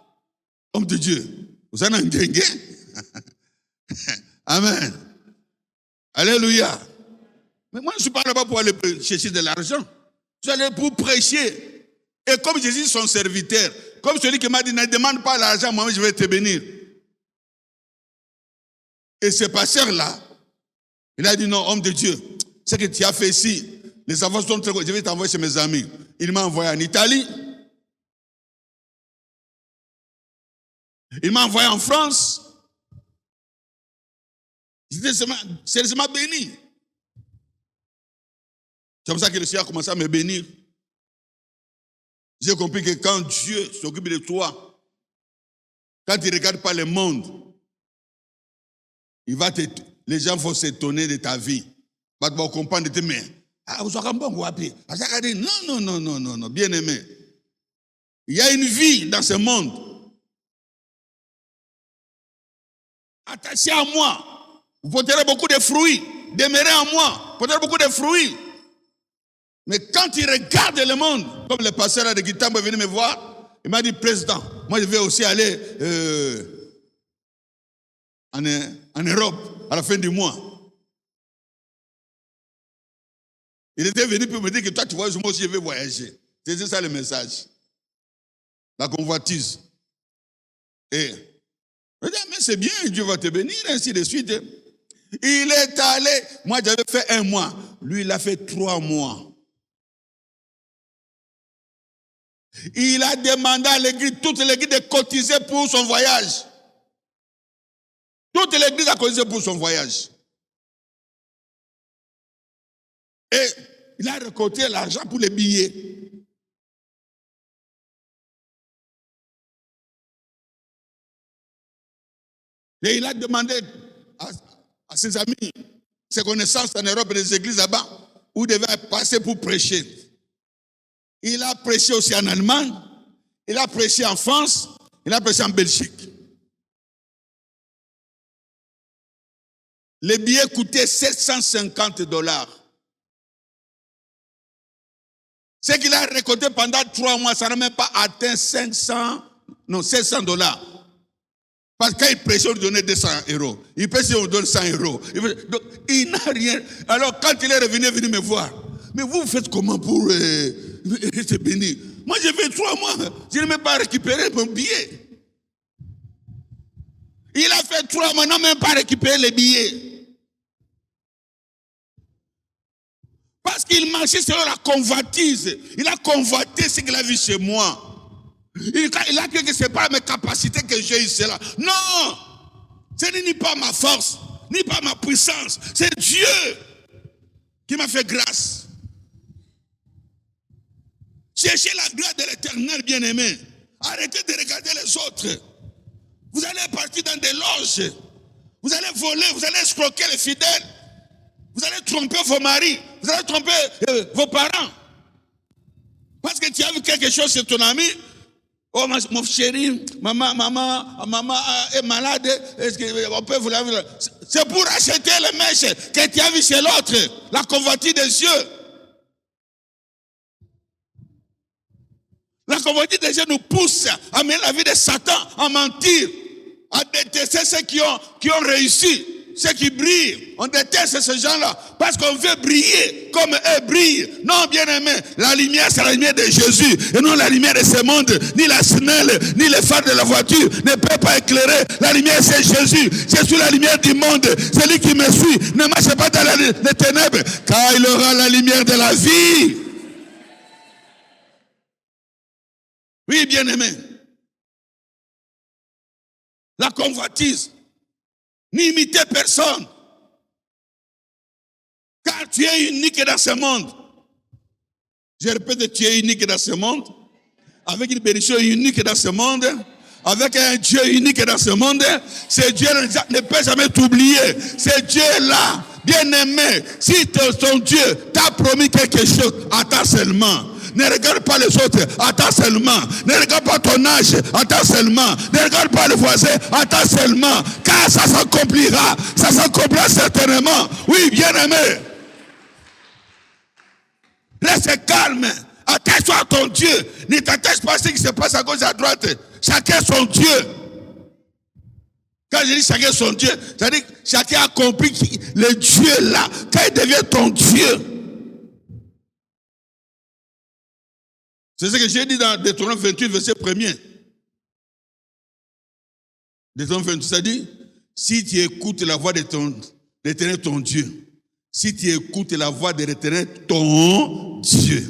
homme de Dieu, vous en avez un dengue? Amen. Alléluia. Mais moi, je ne suis pas là-bas pour aller chercher de l'argent. Je suis allé pour prêcher. Et comme je suis son serviteur, comme celui qui m'a dit, ne demande pas l'argent, moi je vais te bénir. Et ce pasteur-là, il a dit, non, homme de Dieu, ce que tu as fait ici, les enfants sont très gros, je vais t'envoyer chez mes amis. Il m'a envoyé en Italie. Il m'a envoyé en France. J'étais sérieusement béni. C'est comme ça que le Seigneur a commencé à me bénir. J'ai compris que quand Dieu s'occupe de toi, quand il ne regarde pas le monde, les gens vont s'étonner de ta vie. Ils vont comprendre, mais vous avez un bon guapi. Non, bien aimé. Il y a une vie dans ce monde. Attachez à moi. Vous porterez beaucoup de fruits. Demeurez en moi. Vous porterez beaucoup de fruits. Mais quand il regarde le monde, comme le pasteur de Guitambo est venu me voir, il m'a dit, président, moi je vais aussi aller en Europe à la fin du mois. Il était venu pour me dire que toi tu voyages, moi aussi je vais voyager. C'est ça le message. La convoitise. Et je dis, mais c'est bien, Dieu va te bénir, ainsi de suite. Il est allé, moi j'avais fait 1 mois, lui il a fait 3 mois. Il a demandé à l'église, toute l'église de cotiser pour son voyage. Toute l'église a cotisé pour son voyage. Et il a récolté l'argent pour les billets. Et il a demandé à ses amis, ses connaissances en Europe et les églises là-bas, où il devait passer pour prêcher. Il a prêché aussi en Allemagne, il a prêché en France, il a prêché en Belgique. Les billets coûtaient $750. Ce qu'il a récolté pendant 3 mois, ça n'a même pas atteint $700. Parce que quand il prêchait, on lui donnait 200 euros. Il prêchait, on lui donne 100 euros. Donc, il n'a rien. Alors, quand il est revenu, il est venu me voir. Mais vous faites comment pour être béni? Moi, j'ai fait 3 mois, je n'ai même pas récupéré mon billet. Il a fait 3 mois, n'a même pas récupéré les billets. Parce qu'il marchait selon la convoitise. Il a convoité ce qu'il a vu chez moi. Il a cru que ce n'est pas mes capacités que j'ai eu cela. Non! Ce n'est ni pas ma force, ni pas ma puissance. C'est Dieu qui m'a fait grâce. Cherchez la grâce de l'Éternel, bien-aimé. Arrêtez de regarder les autres. Vous allez partir dans des loges. Vous allez voler, vous allez escroquer les fidèles. Vous allez tromper vos maris. Vous allez tromper vos parents. Parce que tu as vu quelque chose chez ton ami. Oh, mon chéri, maman est malade. Est-ce qu'on peut vous laver? C'est pour acheter les mèches que tu as vu chez l'autre. La convoitise des yeux. La convoitise des yeux nous pousse à mener la vie de Satan, à mentir, à détester ceux qui ont réussi, ceux qui brillent. On déteste ces gens-là parce qu'on veut briller comme eux brillent. Non, bien-aimé, la lumière, c'est la lumière de Jésus et non la lumière de ce monde. Ni la snelle, ni les phares de la voiture ne peuvent pas éclairer. La lumière, c'est Jésus. Je suis la lumière du monde. Celui qui me suit ne marche pas dans les ténèbres, car il aura la lumière de la vie. Oui, bien-aimé. La convoitise. N'imitez personne. Car tu es unique dans ce monde. Je répète, tu es unique dans ce monde. Avec une bénédiction unique dans ce monde. Avec un Dieu unique dans ce monde. Ce Dieu ne peut jamais t'oublier. Ce Dieu-là, bien-aimé, si ton Dieu t'a promis quelque chose, attends seulement. Ne regarde pas les autres, attends seulement. Ne regarde pas ton âge, attends seulement. Ne regarde pas le voisin, attends seulement. Car ça s'accomplira. Ça s'accomplira certainement. Oui, bien-aimé. Reste calme. Attache-toi à ton Dieu. Ne t'attache pas à ce qui se passe à gauche et à droite. Chacun son Dieu. Quand je dis chacun son Dieu, ça veut dire que chacun a compris que le Dieu là, quand il devient ton Dieu. C'est ce que j'ai dit dans Deutéronome 28, verset 1er. Deutéronome 28, ça dit, si tu écoutes la voix de l'Éternel ton Dieu, si tu écoutes la voix de l'Éternel ton Dieu,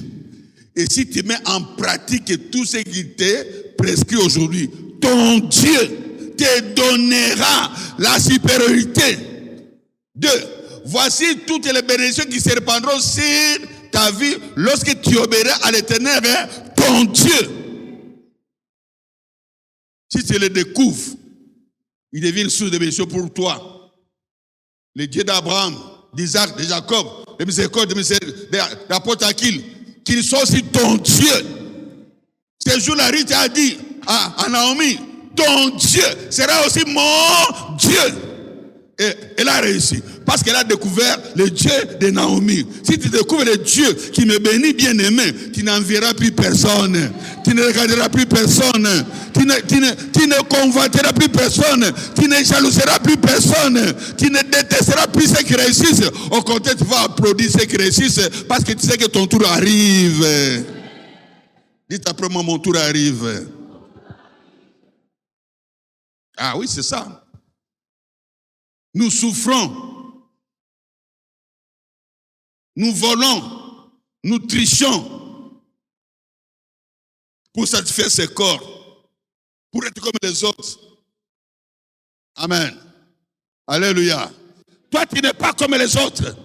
et si tu mets en pratique tout ce qui t'est prescrit aujourd'hui, ton Dieu te donnera la supériorité. 2. Voici toutes les bénédictions qui se répandront sur ta vie lorsque tu obéiras à l'Éternel, ton Dieu. Si tu le découvres, il devient une source de bénédiction pour toi. Le Dieu d'Abraham, d'Isaac, de Jacob, de miséricorde, de l'apôtre Achille, qu'il soit aussi ton Dieu. Ce jour-là, Ruth a dit à Naomi, ton Dieu sera aussi mon Dieu. Et elle a réussi. Parce qu'elle a découvert le Dieu de Naomi. Si tu découvres le Dieu qui me bénit, bien-aimé, tu n'enverras plus personne. Tu ne regarderas plus personne. Tu ne convoiteras plus personne. Tu ne jalouseras plus personne. Tu ne détesteras plus ceux qui réussissent. Au contraire, tu vas applaudir ceux qui réussissent parce que tu sais que ton tour arrive. Dites après moi, mon tour arrive. Ah oui, c'est ça. Nous souffrons, nous volons, nous trichons pour satisfaire ce corps, pour être comme les autres. Amen. Alléluia. Toi, tu n'es pas comme les autres.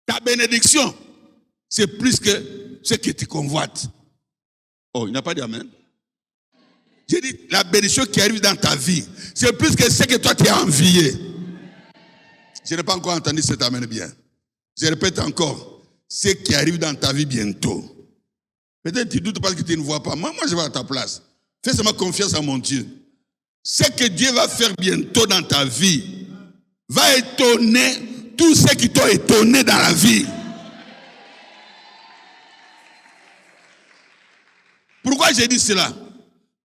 Ta bénédiction, c'est plus que ce que tu convoites. Oh, il n'a pas dit amen. J'ai dit, la bénédiction qui arrive dans ta vie, c'est plus que ce que toi tu as envié. Je n'ai pas encore entendu cet amen bien. Je répète encore, ce qui arrive dans ta vie bientôt. Peut-être tu doutes parce que tu ne vois pas. Moi, je vais à ta place. Fais seulement confiance à mon Dieu. Ce que Dieu va faire bientôt dans ta vie va étonner tous ceux qui t'ont étonné dans la vie. Pourquoi j'ai dit cela?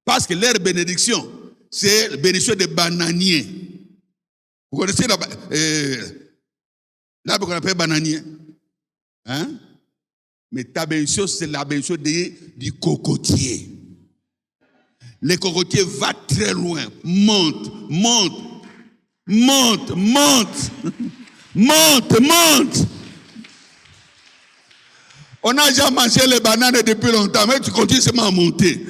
Parce que leur bénédiction, c'est la bénédiction des bananiers. Vous connaissez l'arbre qu'on appelle bananier? Hein? Mais ta bénédiction, c'est la bénédiction du cocotier. Le cocotier va très loin. Monte. On n'a jamais mangé les bananes depuis longtemps, mais tu continues seulement à monter.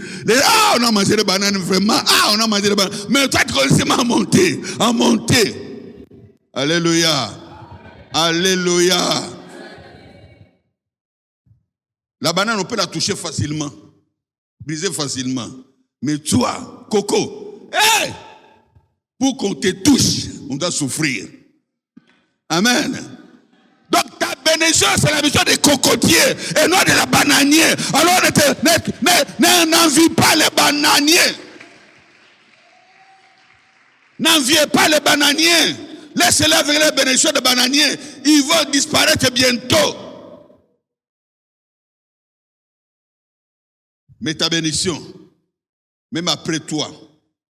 On a mangé les bananes vraiment. On a mangé les bananes. Mais toi, tu continues seulement à monter. Alléluia. Alléluia. La banane, on peut la toucher facilement. Briser facilement. Mais toi, Coco, pour qu'on te touche, on doit souffrir. Amen. Donc ta bénédiction, c'est la bénédiction des cocotiers et non de la bananier. Alors n'envie pas les bananiers. N'enviez pas les bananiers. Laissez-les avec les bénédictions des bananiers. Ils vont disparaître bientôt. Mais ta bénédiction, même après toi,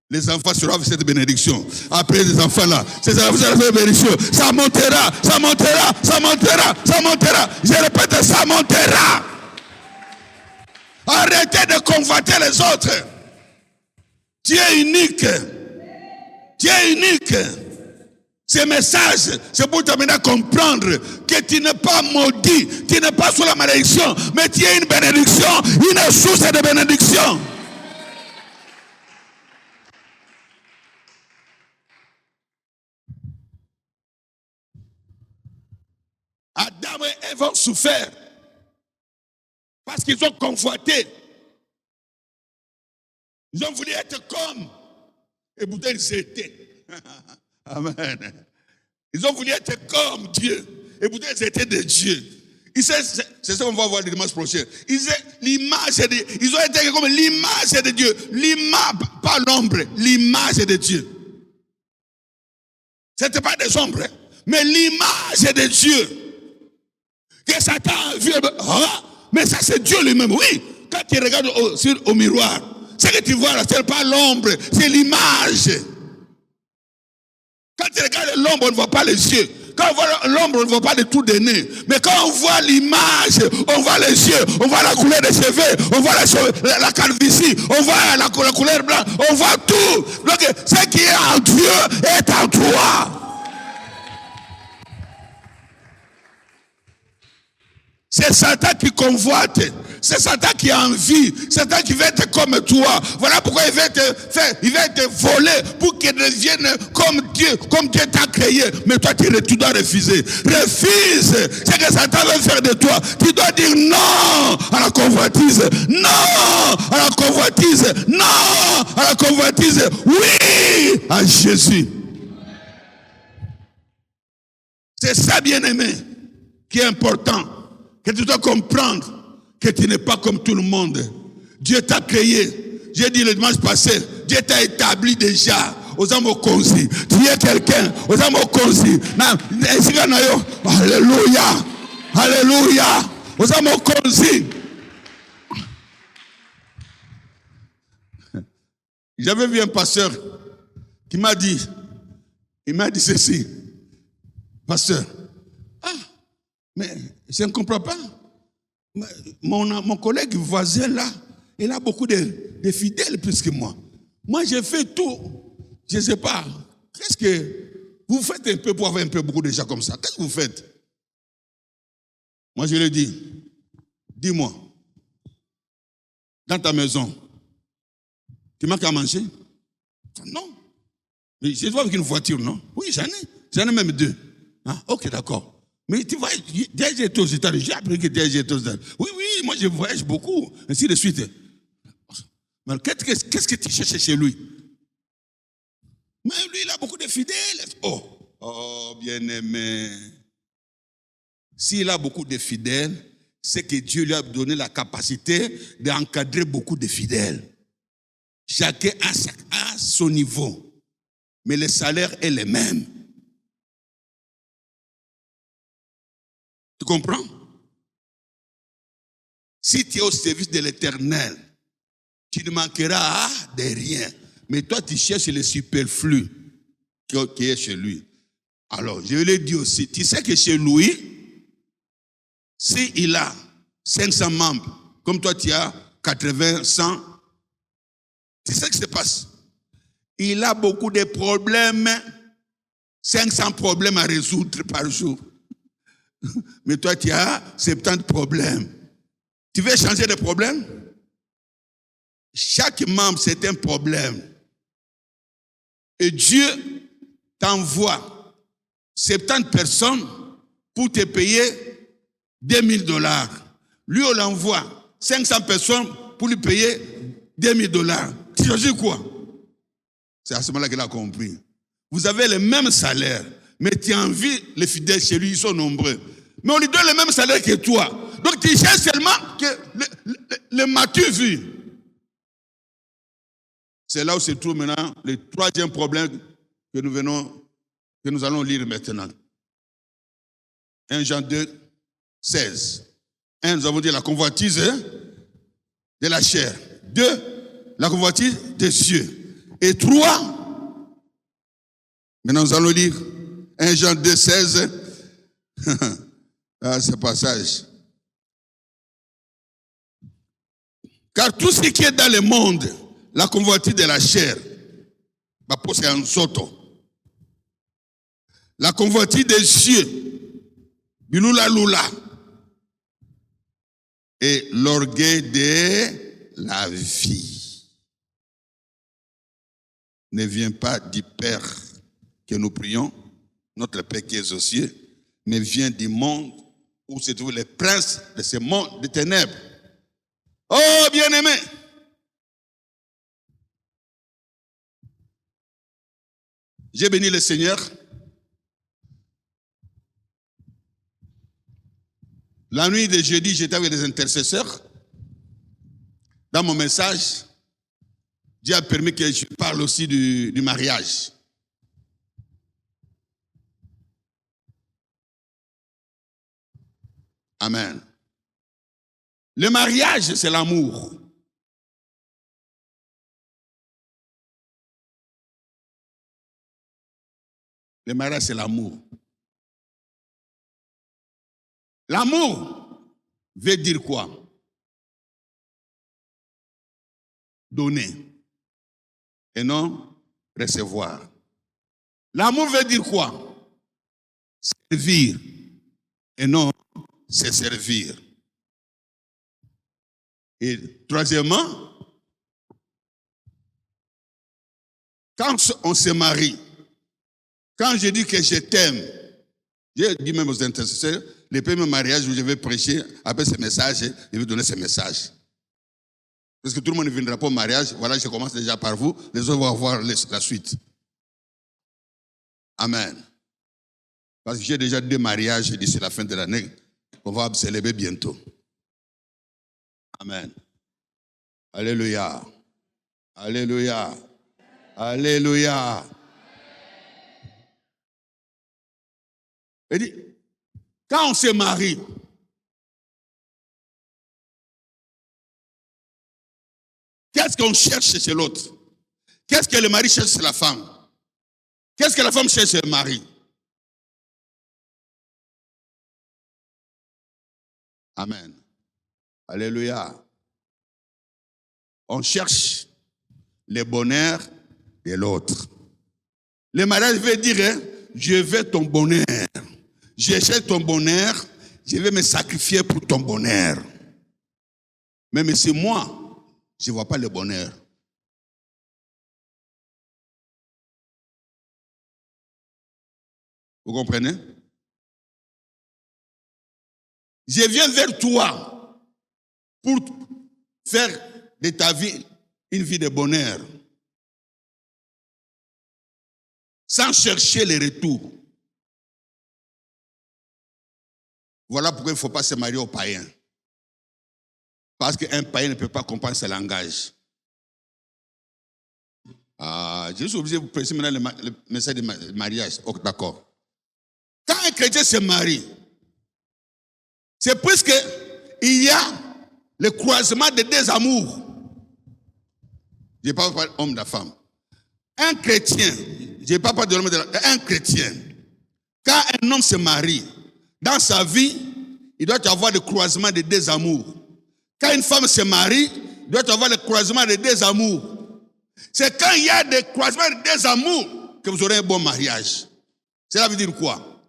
les enfants seront avec cette bénédiction. Après les enfants là, ces enfants seront avec cette bénédiction. Ça montera. Je répète, ça montera. Arrêtez de convoiter les autres. Tu es unique. Ce message, c'est pour t'amener à comprendre que tu n'es pas maudit, tu n'es pas sous la malédiction, mais tu es une bénédiction, une source de bénédiction. Adam et Ève ont souffert parce qu'ils ont convoité. Ils ont voulu être comme, et pourtant ils étaient. Amen. Ils ont voulu être comme Dieu, et pourtant ils étaient de Dieu. C'est ça qu'on va voir le dimanche prochain. Ils ont été comme l'image de Dieu. L'image, pas l'ombre, l'image de Dieu. Ce n'était pas des ombres, mais l'image de Dieu. Que Satan a vu, mais ça c'est Dieu lui-même. Oui, quand tu regardes au miroir, ce que tu vois là, ce n'est pas l'ombre, c'est l'image. Quand tu regardes l'ombre, on ne voit pas les yeux. Quand on voit l'ombre, on ne voit pas le trou de nez. Mais quand on voit l'image, on voit les yeux, on voit la couleur des cheveux, on voit la calvitie, on voit la couleur blanche, on voit tout. Donc, ce qui est en Dieu est en toi. C'est Satan qui convoite. C'est Satan qui a envie. Satan qui veut être comme toi. Voilà pourquoi il veut te voler pour qu'il devienne comme Dieu t'a créé. Mais toi, tu dois refuser. Refuse ce que Satan veut faire de toi. Tu dois dire non à la convoitise. Non à la convoitise. Non à la convoitise. Oui à Jésus. C'est ça, bien-aimé, qui est important. Que tu dois comprendre que tu n'es pas comme tout le monde. Dieu t'a créé. J'ai dit le dimanche passé, Dieu t'a établi déjà. Aux hommes concis. Tu es quelqu'un. Aux hommes concis. Alléluia. Alléluia. Aux hommes concis. J'avais vu un pasteur qui m'a dit, ceci. Pasteur, mais je ne comprends pas. Mon collègue voisin là, il a beaucoup de fidèles plus que moi. Moi, j'ai fait tout. Je ne sais pas. Qu'est-ce que vous faites un peu pour avoir un peu beaucoup de gens comme ça? Qu'est-ce que vous faites? Moi, je lui ai dit, dis-moi, dans ta maison, tu manques à manger? Non. Mais je dois avec une voiture, non? Oui, j'en ai. J'en ai même 2. Ok, d'accord. Mais tu vois, déjà j'étais aux États-Unis. J'ai appris que déjà j'étais aux États-Unis. Oui, moi je voyage beaucoup. Ainsi de suite. Mais qu'est-ce que tu cherches chez lui? Mais lui, il a beaucoup de fidèles. Oh, bien-aimé. S'il a beaucoup de fidèles, c'est que Dieu lui a donné la capacité d'encadrer beaucoup de fidèles. Chacun a son niveau. Mais le salaire est le même. Tu comprends? Si tu es au service de l'Éternel, tu ne manqueras de rien. Mais toi, tu cherches le superflu qui est chez lui. Alors, je lui ai dit aussi, tu sais que chez lui, s'il a 500 membres, comme toi tu as 80, 100, c'est ça qui se passe. Il a beaucoup de problèmes, 500 problèmes à résoudre par jour. Mais toi tu as 70 problèmes. Tu veux changer de problème? Chaque membre, c'est un problème. Et Dieu t'envoie 70 personnes pour te payer $2000. Lui, on l'envoie 500 personnes pour lui payer $2000. Tu choisis quoi? C'est à ce moment-là qu'il a compris. Vous avez le même salaire, mais tu as envie, les fidèles chez lui, ils sont nombreux. Mais on lui donne le même salaire que toi. Donc tu cherches seulement que le m'as-tu vu? C'est là où se trouve maintenant le troisième problème que nous allons lire maintenant. 1 Jean 2, 16. 1, nous avons dit la convoitise de la chair. 2, la convoitise des cieux. Et 3, maintenant nous allons lire 1 Jean 2, 16. Ce passage. Car tout ce qui est dans le monde, la convoitise de la chair, c'est un soto. La convoitise des cieux, bilula lula, et l'orgueil de la vie ne vient pas du Père que nous prions, notre Père qui est aux cieux, mais vient du monde où se trouvent les princes de ce monde de ténèbres. Oh, bien-aimé! J'ai béni le Seigneur. La nuit de jeudi, j'étais avec les intercesseurs. Dans mon message, Dieu a permis que je parle aussi du mariage. Amen. Le mariage, c'est l'amour. Le mariage, c'est l'amour. L'amour veut dire quoi? Donner et non recevoir. L'amour veut dire quoi? Servir et non se servir. Et troisièmement, quand on se marie, quand je dis que je t'aime, j'ai dit même aux intercesseurs, le premier mariage où je vais prêcher, après ce message, je vais donner ce message. Parce que tout le monde ne viendra pas au mariage, voilà, je commence déjà par vous, les autres vont avoir la suite. Amen. Parce que j'ai déjà 2 mariages d'ici la fin de l'année qu'on va célébrer bientôt. Amen. Alléluia. Alléluia. Alléluia. Il dit, quand on se marie, qu'est-ce qu'on cherche chez l'autre? Qu'est-ce que le mari cherche chez la femme? Qu'est-ce que la femme cherche chez le mari? Amen. Alléluia. On cherche le bonheur de l'autre. Le mariage veut dire, je veux ton bonheur. Je cherche ton bonheur, je vais me sacrifier pour ton bonheur. Même si moi, je ne vois pas le bonheur. Vous comprenez? Je viens vers toi pour faire de ta vie une vie de bonheur. Sans chercher les retours. Voilà pourquoi il ne faut pas se marier aux païens. Parce qu'un païen ne peut pas comprendre ce langage. Je suis obligé de vous prêcher maintenant le message du mariage. Oh, d'accord. Quand un chrétien se marie, c'est puisque il y a le croisement de 2 amours. Je ne parle pas d'homme et de femme. Un chrétien, je ne parle pas de l'homme et de la femme, un chrétien, quand un homme se marie, dans sa vie, il doit y avoir le croisement des deux amours. Quand une femme se marie, il doit y avoir le croisement des deux amours. C'est quand il y a des croisements des deux amours que vous aurez un bon mariage. Cela veut dire quoi?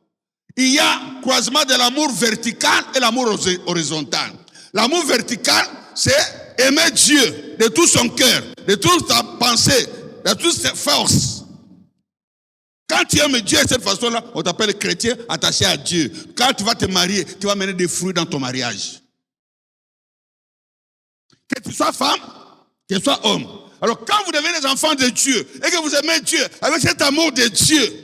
Il y a croisement de l'amour vertical et l'amour horizontal. L'amour vertical, c'est aimer Dieu de tout son cœur, de toute sa pensée, de toutes ses forces. Quand tu aimes Dieu de cette façon-là, on t'appelle chrétien attaché à Dieu. Quand tu vas te marier, tu vas mener des fruits dans ton mariage. Que tu sois femme, que tu sois homme. Alors quand vous devenez des enfants de Dieu et que vous aimez Dieu avec cet amour de Dieu,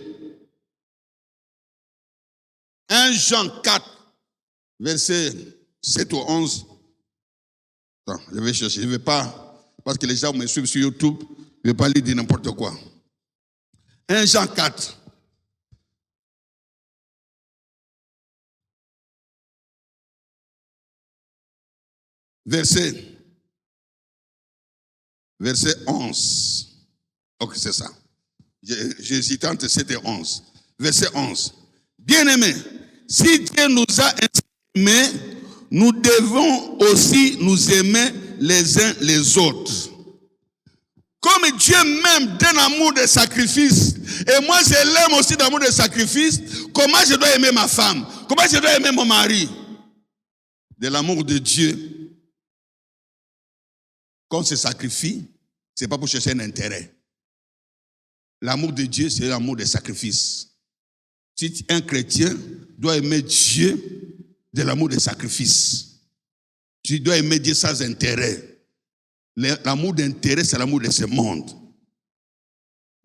1 Jean 4, verset 7 ou 11. Attends, je vais chercher. Je ne vais pas, parce que les gens me suivent sur YouTube, je ne vais pas lui dire n'importe quoi. 1 Jean 4. Verset 11. Ok, c'est ça. J'ai hésité entre 7 et 11. Verset 11. Bien-aimés, si Dieu nous a ainsi aimés, nous devons aussi nous aimer les uns les autres. Comme Dieu m'aime d'un amour de sacrifice, et moi je l'aime aussi d'amour de sacrifice, comment je dois aimer ma femme? Comment je dois aimer mon mari? De l'amour de Dieu. Quand on se sacrifie, ce n'est pas pour chercher un intérêt. L'amour de Dieu, c'est l'amour de sacrifice. Si un chrétien doit aimer Dieu de l'amour de sacrifice, tu dois aimer Dieu sans intérêt. L'amour d'intérêt, c'est l'amour de ce monde.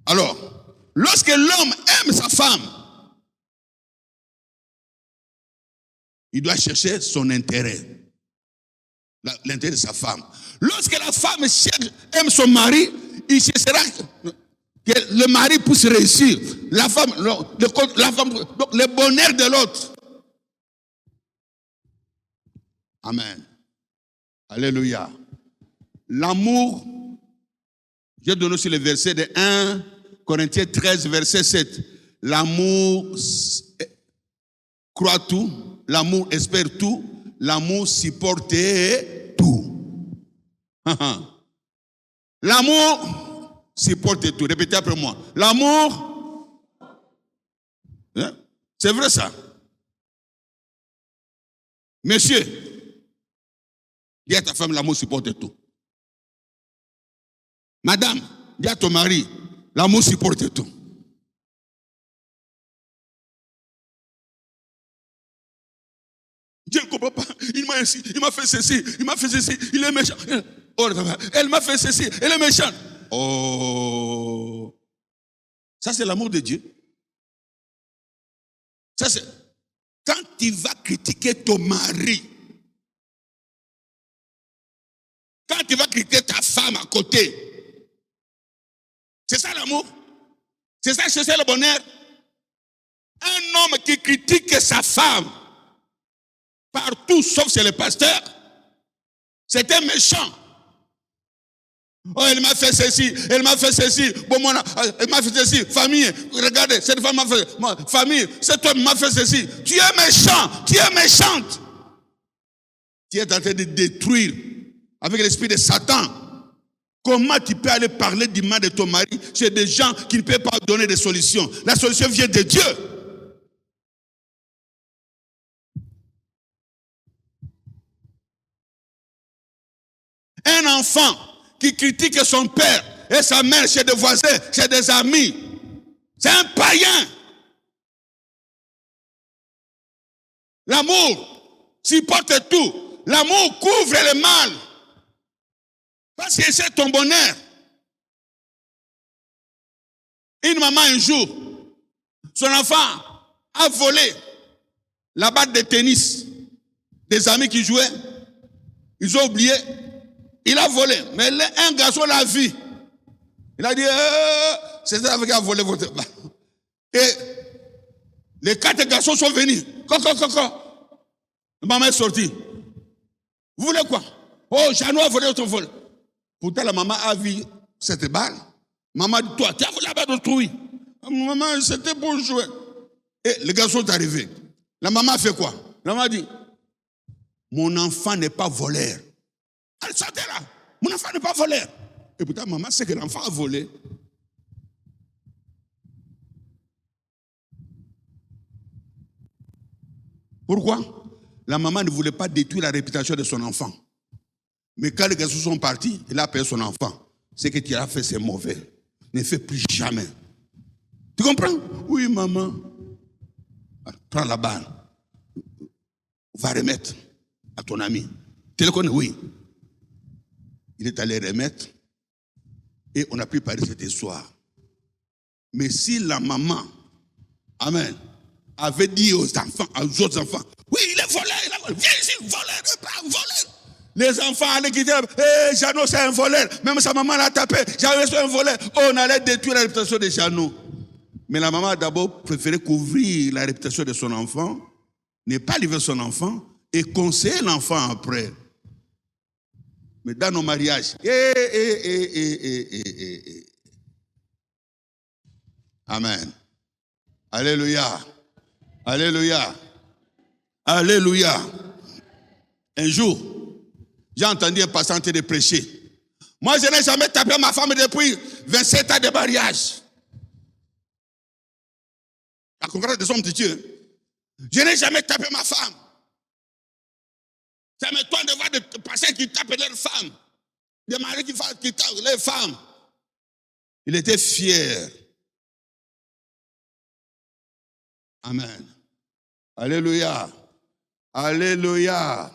Alors, lorsque l'homme aime sa femme, il doit chercher son intérêt. L'intérêt de sa femme. Lorsque la femme aime son mari, il cherchera que le mari puisse réussir. La femme, le bonheur de l'autre. Amen. Alléluia. L'amour, j'ai donné aussi le verset de 1 Corinthiens 13, verset 7. L'amour croit tout, l'amour espère tout, l'amour supporte tout. L'amour supporte tout. Répétez après moi. L'amour, hein? C'est vrai ça. Monsieur, dis à ta femme, l'amour supporte tout. Madame, dis à ton mari, l'amour supporte tout. Dieu ne comprend pas. Il m'a fait ceci, il m'a fait ceci, il est méchant. Oh, elle m'a fait ceci, elle est méchante. Oh. Ça, c'est l'amour de Dieu. Ça, c'est quand tu vas critiquer ton mari, quand tu vas critiquer ta femme à côté, c'est ça l'amour? C'est ça chercher le bonheur? Un homme qui critique sa femme partout, sauf chez le pasteur, c'est un méchant. Oh, elle m'a fait ceci, elle m'a fait ceci. Bon, moi, elle m'a fait ceci. Famille, regardez, cette femme m'a fait. Moi, famille, cet homme m'a fait ceci. Tu es méchant, tu es méchante. Tu es en train de détruire avec l'esprit de Satan. Comment tu peux aller parler du mal de ton mari chez des gens qui ne peuvent pas donner des solutions? La solution vient de Dieu. Un enfant qui critique son père et sa mère chez des voisins, chez des amis, c'est un païen. L'amour supporte tout. L'amour couvre le mal. Parce que c'est ton bonheur. Une maman un jour, son enfant a volé la batte de tennis des amis qui jouaient. Ils ont oublié. Il a volé. Mais un garçon l'a vu. Il a dit, c'est ça qui a volé votre batte. Et les 4 garçons sont venus. La maman est sortie. Vous voulez quoi? Oh, Jeannot a volé votre vol. Pourtant, la maman a vu cette balle. Maman dit, toi, tu as volé la balle d'autrui. Maman, c'était pour jouer. Et le garçon est arrivé. La maman a fait quoi? La maman a dit, mon enfant n'est pas voleur. Elle sortait là, mon enfant n'est pas voleur. Et pourtant, maman sait que l'enfant a volé. Pourquoi? La maman ne voulait pas détruire la réputation de son enfant. Mais quand les garçons sont partis, il a appelé son enfant. Ce que tu as fait, c'est mauvais. Ne fais plus jamais. Tu comprends? Oui, maman. Prends la balle. Va remettre à ton ami. Tu le connais? Oui. Il est allé remettre. Et on a pu parler de cette histoire. Mais si la maman, amen, avait dit aux enfants, aux autres enfants, oui, il est voleur, viens ici, voleur, pas voleur. Les enfants allaient quitter, Jeannot c'est un voleur, même sa maman l'a tapé, j'avais c'est un voleur. On allait détruire la réputation de Jeannot. Mais la maman a d'abord préféré couvrir la réputation de son enfant, ne pas livrer son enfant et conseiller l'enfant après. Mais dans nos mariages, amen. Alléluia. Alléluia. Alléluia. Un jour, j'ai entendu un pasteur en train de prêcher. Moi, je n'ai jamais tapé ma femme depuis 27 ans de mariage. La concordance des hommes de Dieu. Je n'ai jamais tapé ma femme. Ça m'étonne de voir des pasteurs qui tapent leurs femmes. Des maris qui tapent leurs femmes. Il était fier. Amen. Alléluia. Alléluia.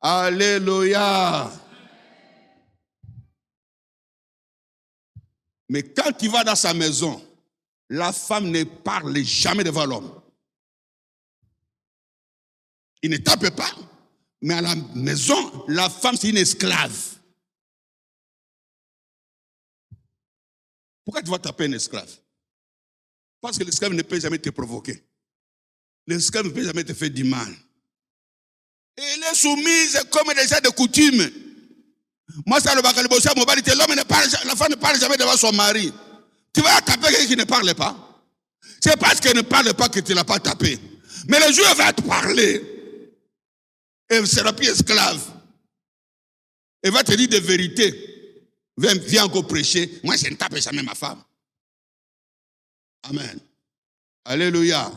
Alléluia. Mais quand il va dans sa maison, la femme ne parle jamais devant l'homme. Il ne tape pas, mais à la maison, la femme c'est une esclave. Pourquoi tu vas taper un esclave? Parce que l'esclave ne peut jamais te provoquer. L'esclave ne peut jamais te faire du mal. Et elle est soumise comme déjà de coutume. Moi, ça le bacalibossi à Mobalité, l'homme ne parle, la femme ne parle jamais devant son mari. Tu vas taper quelqu'un qui ne parle pas. C'est parce qu'elle ne parle pas que tu ne l'as pas tapé. Mais le jour où elle va te parler, elle sera plus esclave. Elle va te dire des vérités. Viens encore prêcher. Moi, je ne tape jamais ma femme. Amen. Alléluia.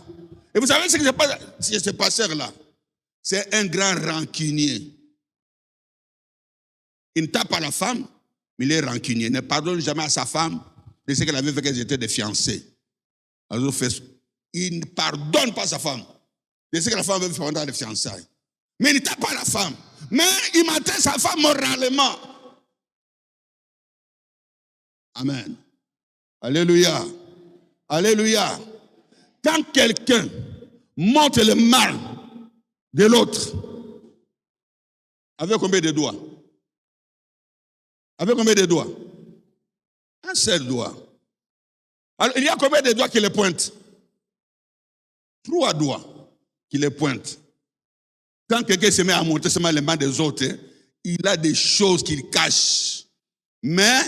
Et vous savez ce que ce pasteur-là, c'est un grand rancunier. Il ne tape pas la femme, mais il est rancunier. Il ne pardonne jamais à sa femme de ce qu'elle avait fait quand ils étaient des fiancés. Alors, il ne pardonne pas sa femme de ce que la femme avait fait pendant les fiançailles. Mais il ne tape pas la femme. Mais il maltraite sa femme moralement. Amen. Alléluia. Alléluia. Quand quelqu'un montre le mal de l'autre, avec combien de doigts? Avec combien de doigts? Un seul doigt. Alors, il y a combien de doigts qui les pointent? 3 doigts qui les pointent. Quand quelqu'un se met à montrer seulement les mains des autres, il a des choses qu'il cache. Mais,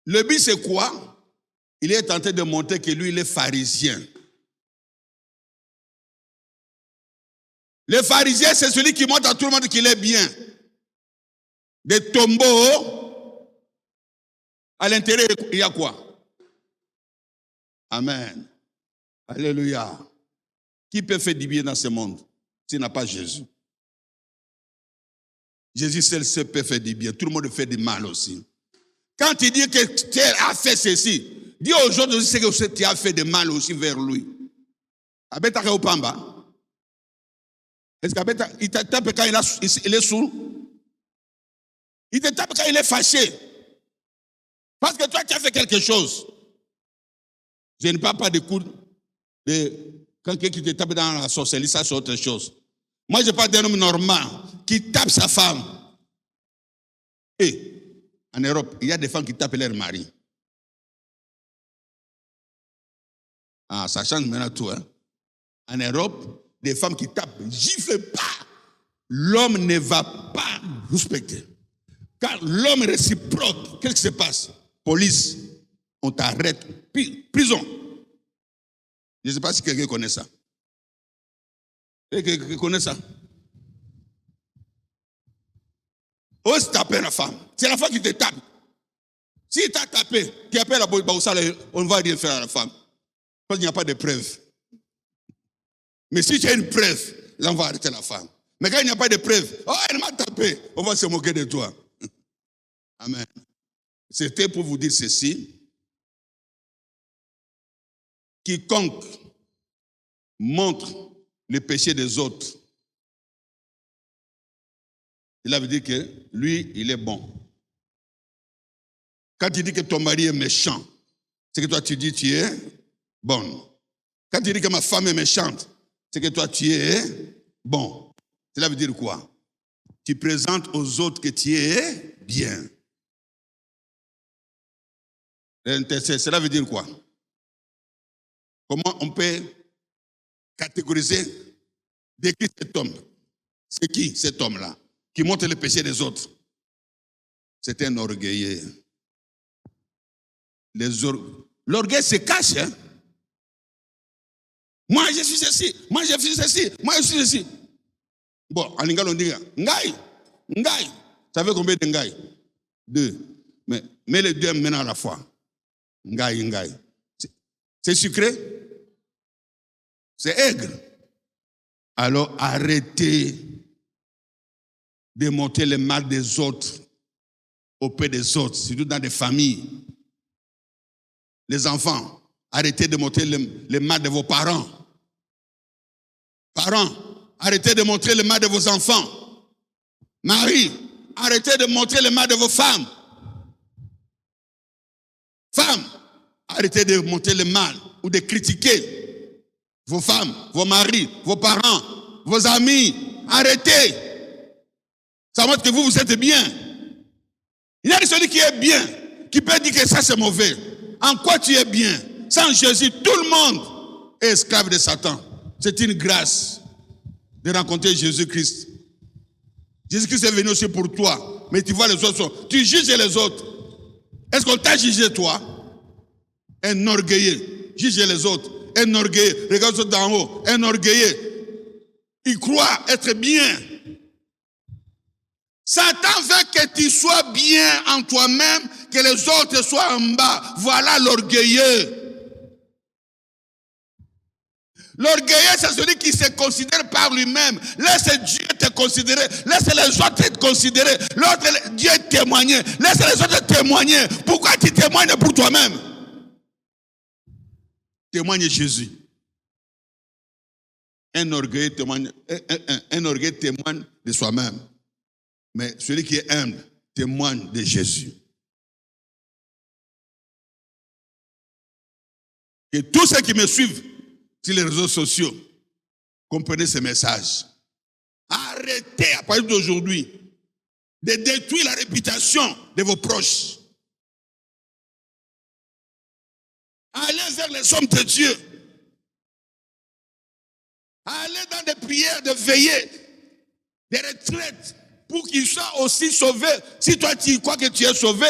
le but c'est quoi? Il est tenté de montrer que lui, il est pharisien. Le pharisien, c'est celui qui montre à tout le monde qu'il est bien. Des tombeaux, à l'intérieur, il y a quoi? Amen. Alléluia. Qui peut faire du bien dans ce monde s'il n'a pas Jésus? Jésus seul peut faire du bien. Tout le monde fait du mal aussi. Quand il dit que tel a fait ceci, dis aux autres aussi que tu as fait du mal aussi vers lui. Abeta Opamba. Est-ce qu'Abeta, il te tape quand il est sourd? Il te tape quand il est fâché. Parce que toi, tu as fait quelque chose. Je ne parle pas de coups quand quelqu'un qui te tape dans la sorcellerie, ça c'est autre chose. Moi, je parle d'un homme normal qui tape sa femme. Et en Europe, il y a des femmes qui tapent leur mari. Ah, ça change maintenant tout. Hein? En Europe, des femmes qui tapent, giflent pas. L'homme ne va pas respecter. Quand l'homme réciproque, qu'est-ce qui se passe? Police, on t'arrête, prison. Je ne sais pas si quelqu'un connaît ça. Quelqu'un connaît ça? ose taper la femme. C'est la femme qui te tape. Si t'a tapé, tu appelles la Baoussa, on ne va rien faire à la femme. Parce qu'il n'y a pas de preuve. Mais si tu as une preuve, là on va arrêter la femme. Mais quand il n'y a pas de preuve, oh elle m'a tapé, on va se moquer de toi. Amen. C'était pour vous dire ceci. Quiconque montre le péché des autres, cela veut dire que lui, il est bon. Quand tu dis que ton mari est méchant, c'est que toi tu dis tu es bonne. Quand tu dis que ma femme est méchante, c'est que toi tu es bon. Cela veut dire quoi? Tu présentes aux autres que tu es bien. Cela veut dire quoi? Comment on peut catégoriser, décrire cet homme? C'est qui cet homme-là qui montre le péché des autres? C'est un orgueilleux. L'orgueil se cache. Hein? Moi je suis ceci, moi je suis ceci, moi je suis ceci. Bon, en lingala on dit Ngai, Ngai. Ça fait combien de Ngai? 2. Mais les deux maintenant à la fois. Ngai, Ngai. C'est sucré? C'est aigre. Alors arrêtez de montrer le mal des autres auprès des autres, surtout dans des familles. Les enfants, arrêtez de montrer le mal de vos parents. Parents, arrêtez de montrer le mal de vos enfants. Marie, arrêtez de montrer le mal de vos femmes. Femmes, arrêtez de montrer le mal ou de critiquer vos femmes, vos maris, vos parents, vos amis. Arrêtez. Ça montre que vous êtes bien. Il y a celui qui est bien, qui peut dire que ça c'est mauvais. En quoi tu es bien? Sans Jésus, tout le monde est esclave de Satan. C'est une grâce de rencontrer Jésus-Christ. Jésus-Christ est venu aussi pour toi. Mais tu vois les autres, tu juges les autres. Est-ce qu'on t'a jugé toi? Un orgueilleux. Juge les autres. Un orgueilleux. Regarde ceux d'en haut. Un orgueilleux. Il croit être bien. Satan veut que tu sois bien en toi-même, que les autres soient en bas. Voilà l'orgueilleux. L'orgueilleux, c'est celui qui se considère par lui-même. Laisse Dieu te considérer. Laisse les autres te considérer. L'autre, Dieu témoigner. Laisse les autres témoigner. Pourquoi tu témoignes pour toi-même? Témoigne Jésus. Un orgueilleux témoigne de soi-même. Mais celui qui est humble témoigne de Jésus. Et tous ceux qui me suivent sur les réseaux sociaux, comprenez ce message. Arrêtez à partir d'aujourd'hui de détruire la réputation de vos proches. Allez vers les hommes de Dieu. Allez dans des prières de veillée, des retraites, pour qu'ils soient aussi sauvés. Si toi tu crois que tu es sauvé,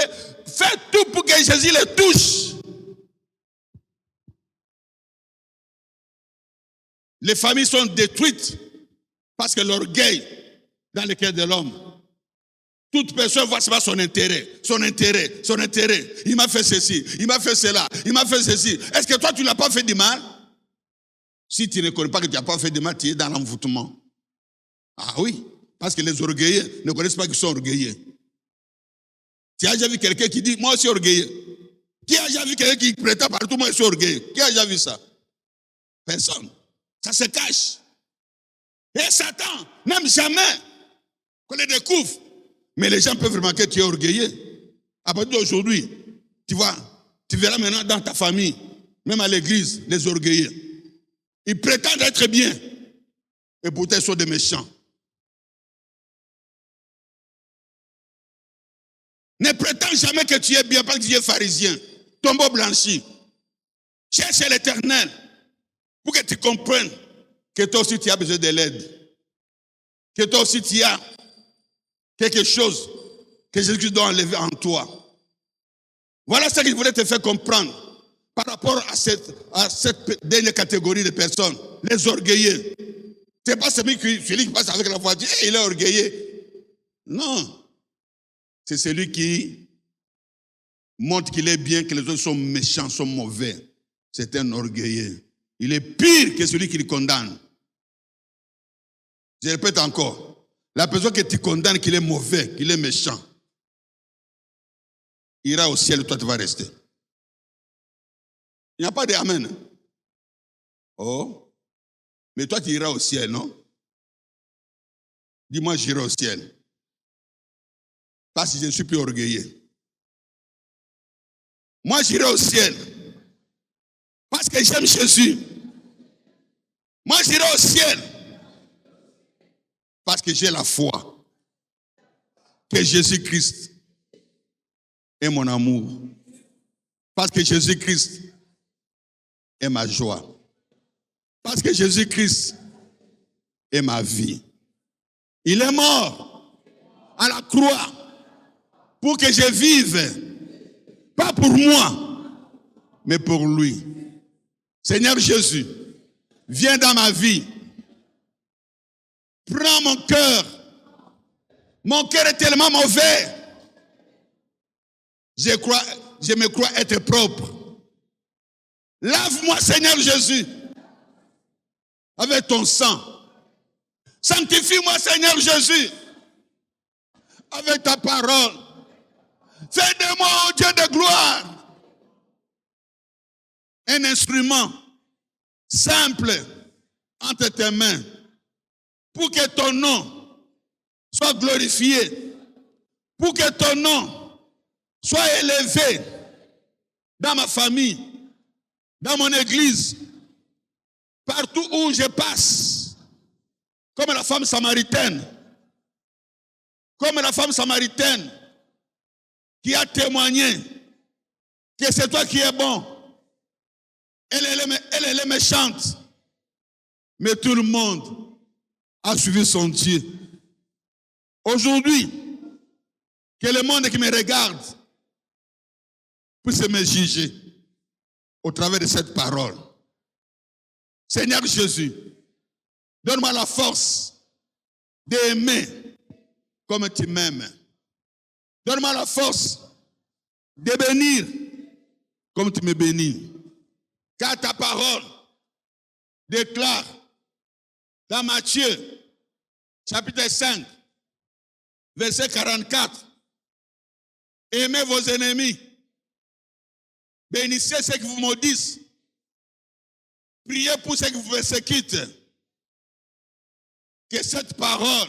fais tout pour que Jésus les touche. Les familles sont détruites parce que l'orgueil dans le cœur de l'homme. Toute personne voit seulement son intérêt, son intérêt, son intérêt. Il m'a fait ceci, il m'a fait cela, il m'a fait ceci. Est-ce que toi tu n'as pas fait du mal? Si tu ne connais pas que tu n'as pas fait du mal, tu es dans l'envoûtement. Ah oui, parce que les orgueilleux ne connaissent pas qu'ils sont orgueilleux. Tu as déjà vu quelqu'un qui dit, moi je suis orgueilleux? Qui a déjà vu quelqu'un qui prétend partout, moi je suis orgueilleux? Qui a déjà vu ça? Personne. Ça se cache. Et Satan n'aime jamais qu'on le découvre. Mais les gens peuvent remarquer que tu es orgueilleux. À partir d'aujourd'hui, tu vois, tu verras maintenant dans ta famille, même à l'église, les orgueilleux. Ils prétendent être bien. Et pourtant, ils sont des méchants. Ne prétends jamais que tu es bien parce que tu es pharisien. Tombeau blanchi. Cherche l'Éternel pour que tu comprennes que toi aussi tu as besoin de l'aide. Que toi aussi tu as quelque chose que Jésus doit enlever en toi. Voilà ce qu'il voulait te faire comprendre par rapport à cette dernière catégorie de personnes, les orgueilleux. Ce n'est pas celui qui passe avec la voiture, il est orgueilleux. Non. c'est celui qui montre qu'il est bien, que les autres sont méchants, sont mauvais. C'est un orgueilleux. Il est pire que celui qui le condamne. Je répète encore. La personne que tu condamnes qu'il est mauvais, qu'il est méchant, ira au ciel et toi tu vas rester. Il n'y a pas d'amen. Oh, mais toi tu iras au ciel, non? Dis-moi, j'irai au ciel. Parce que je ne suis plus orgueilleux. Moi, j'irai au ciel. Parce que j'aime Jésus. Moi, j'irai au ciel. Parce que j'ai la foi. Que Jésus-Christ est mon amour. Parce que Jésus-Christ est ma joie. Parce que Jésus-Christ est ma vie. Il est mort à la croix pour que je vive. Pas pour moi, mais pour lui. Seigneur Jésus, viens dans ma vie. Prends mon cœur. Mon cœur est tellement mauvais. Je me crois être propre. Lave-moi, Seigneur Jésus, avec ton sang. Sanctifie-moi, Seigneur Jésus, avec ta parole. Fais de moi, oh Dieu de gloire, un instrument simple entre tes mains pour que ton nom soit glorifié, pour que ton nom soit élevé dans ma famille, dans mon église, partout où je passe, comme la femme samaritaine, qui a témoigné que c'est toi qui es bon. Elle est méchante. Mais tout le monde a suivi son Dieu. Aujourd'hui, que le monde qui me regarde puisse me juger au travers de cette parole. Seigneur Jésus, donne-moi la force d'aimer comme tu m'aimes. Donne-moi la force de bénir comme tu me bénis. Car ta parole déclare dans Matthieu, chapitre 5, verset 44, aimez vos ennemis, bénissez ceux qui vous maudissent, priez pour ceux qui vous persécutent. Que cette parole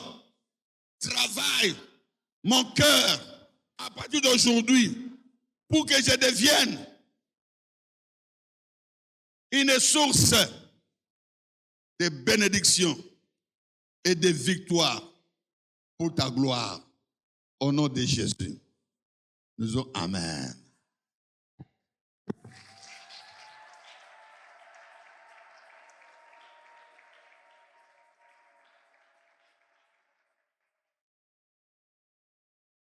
travaille mon cœur à partir d'aujourd'hui pour que je devienne une source de bénédiction et de victoire pour ta gloire. Au nom de Jésus, nous disons Amen.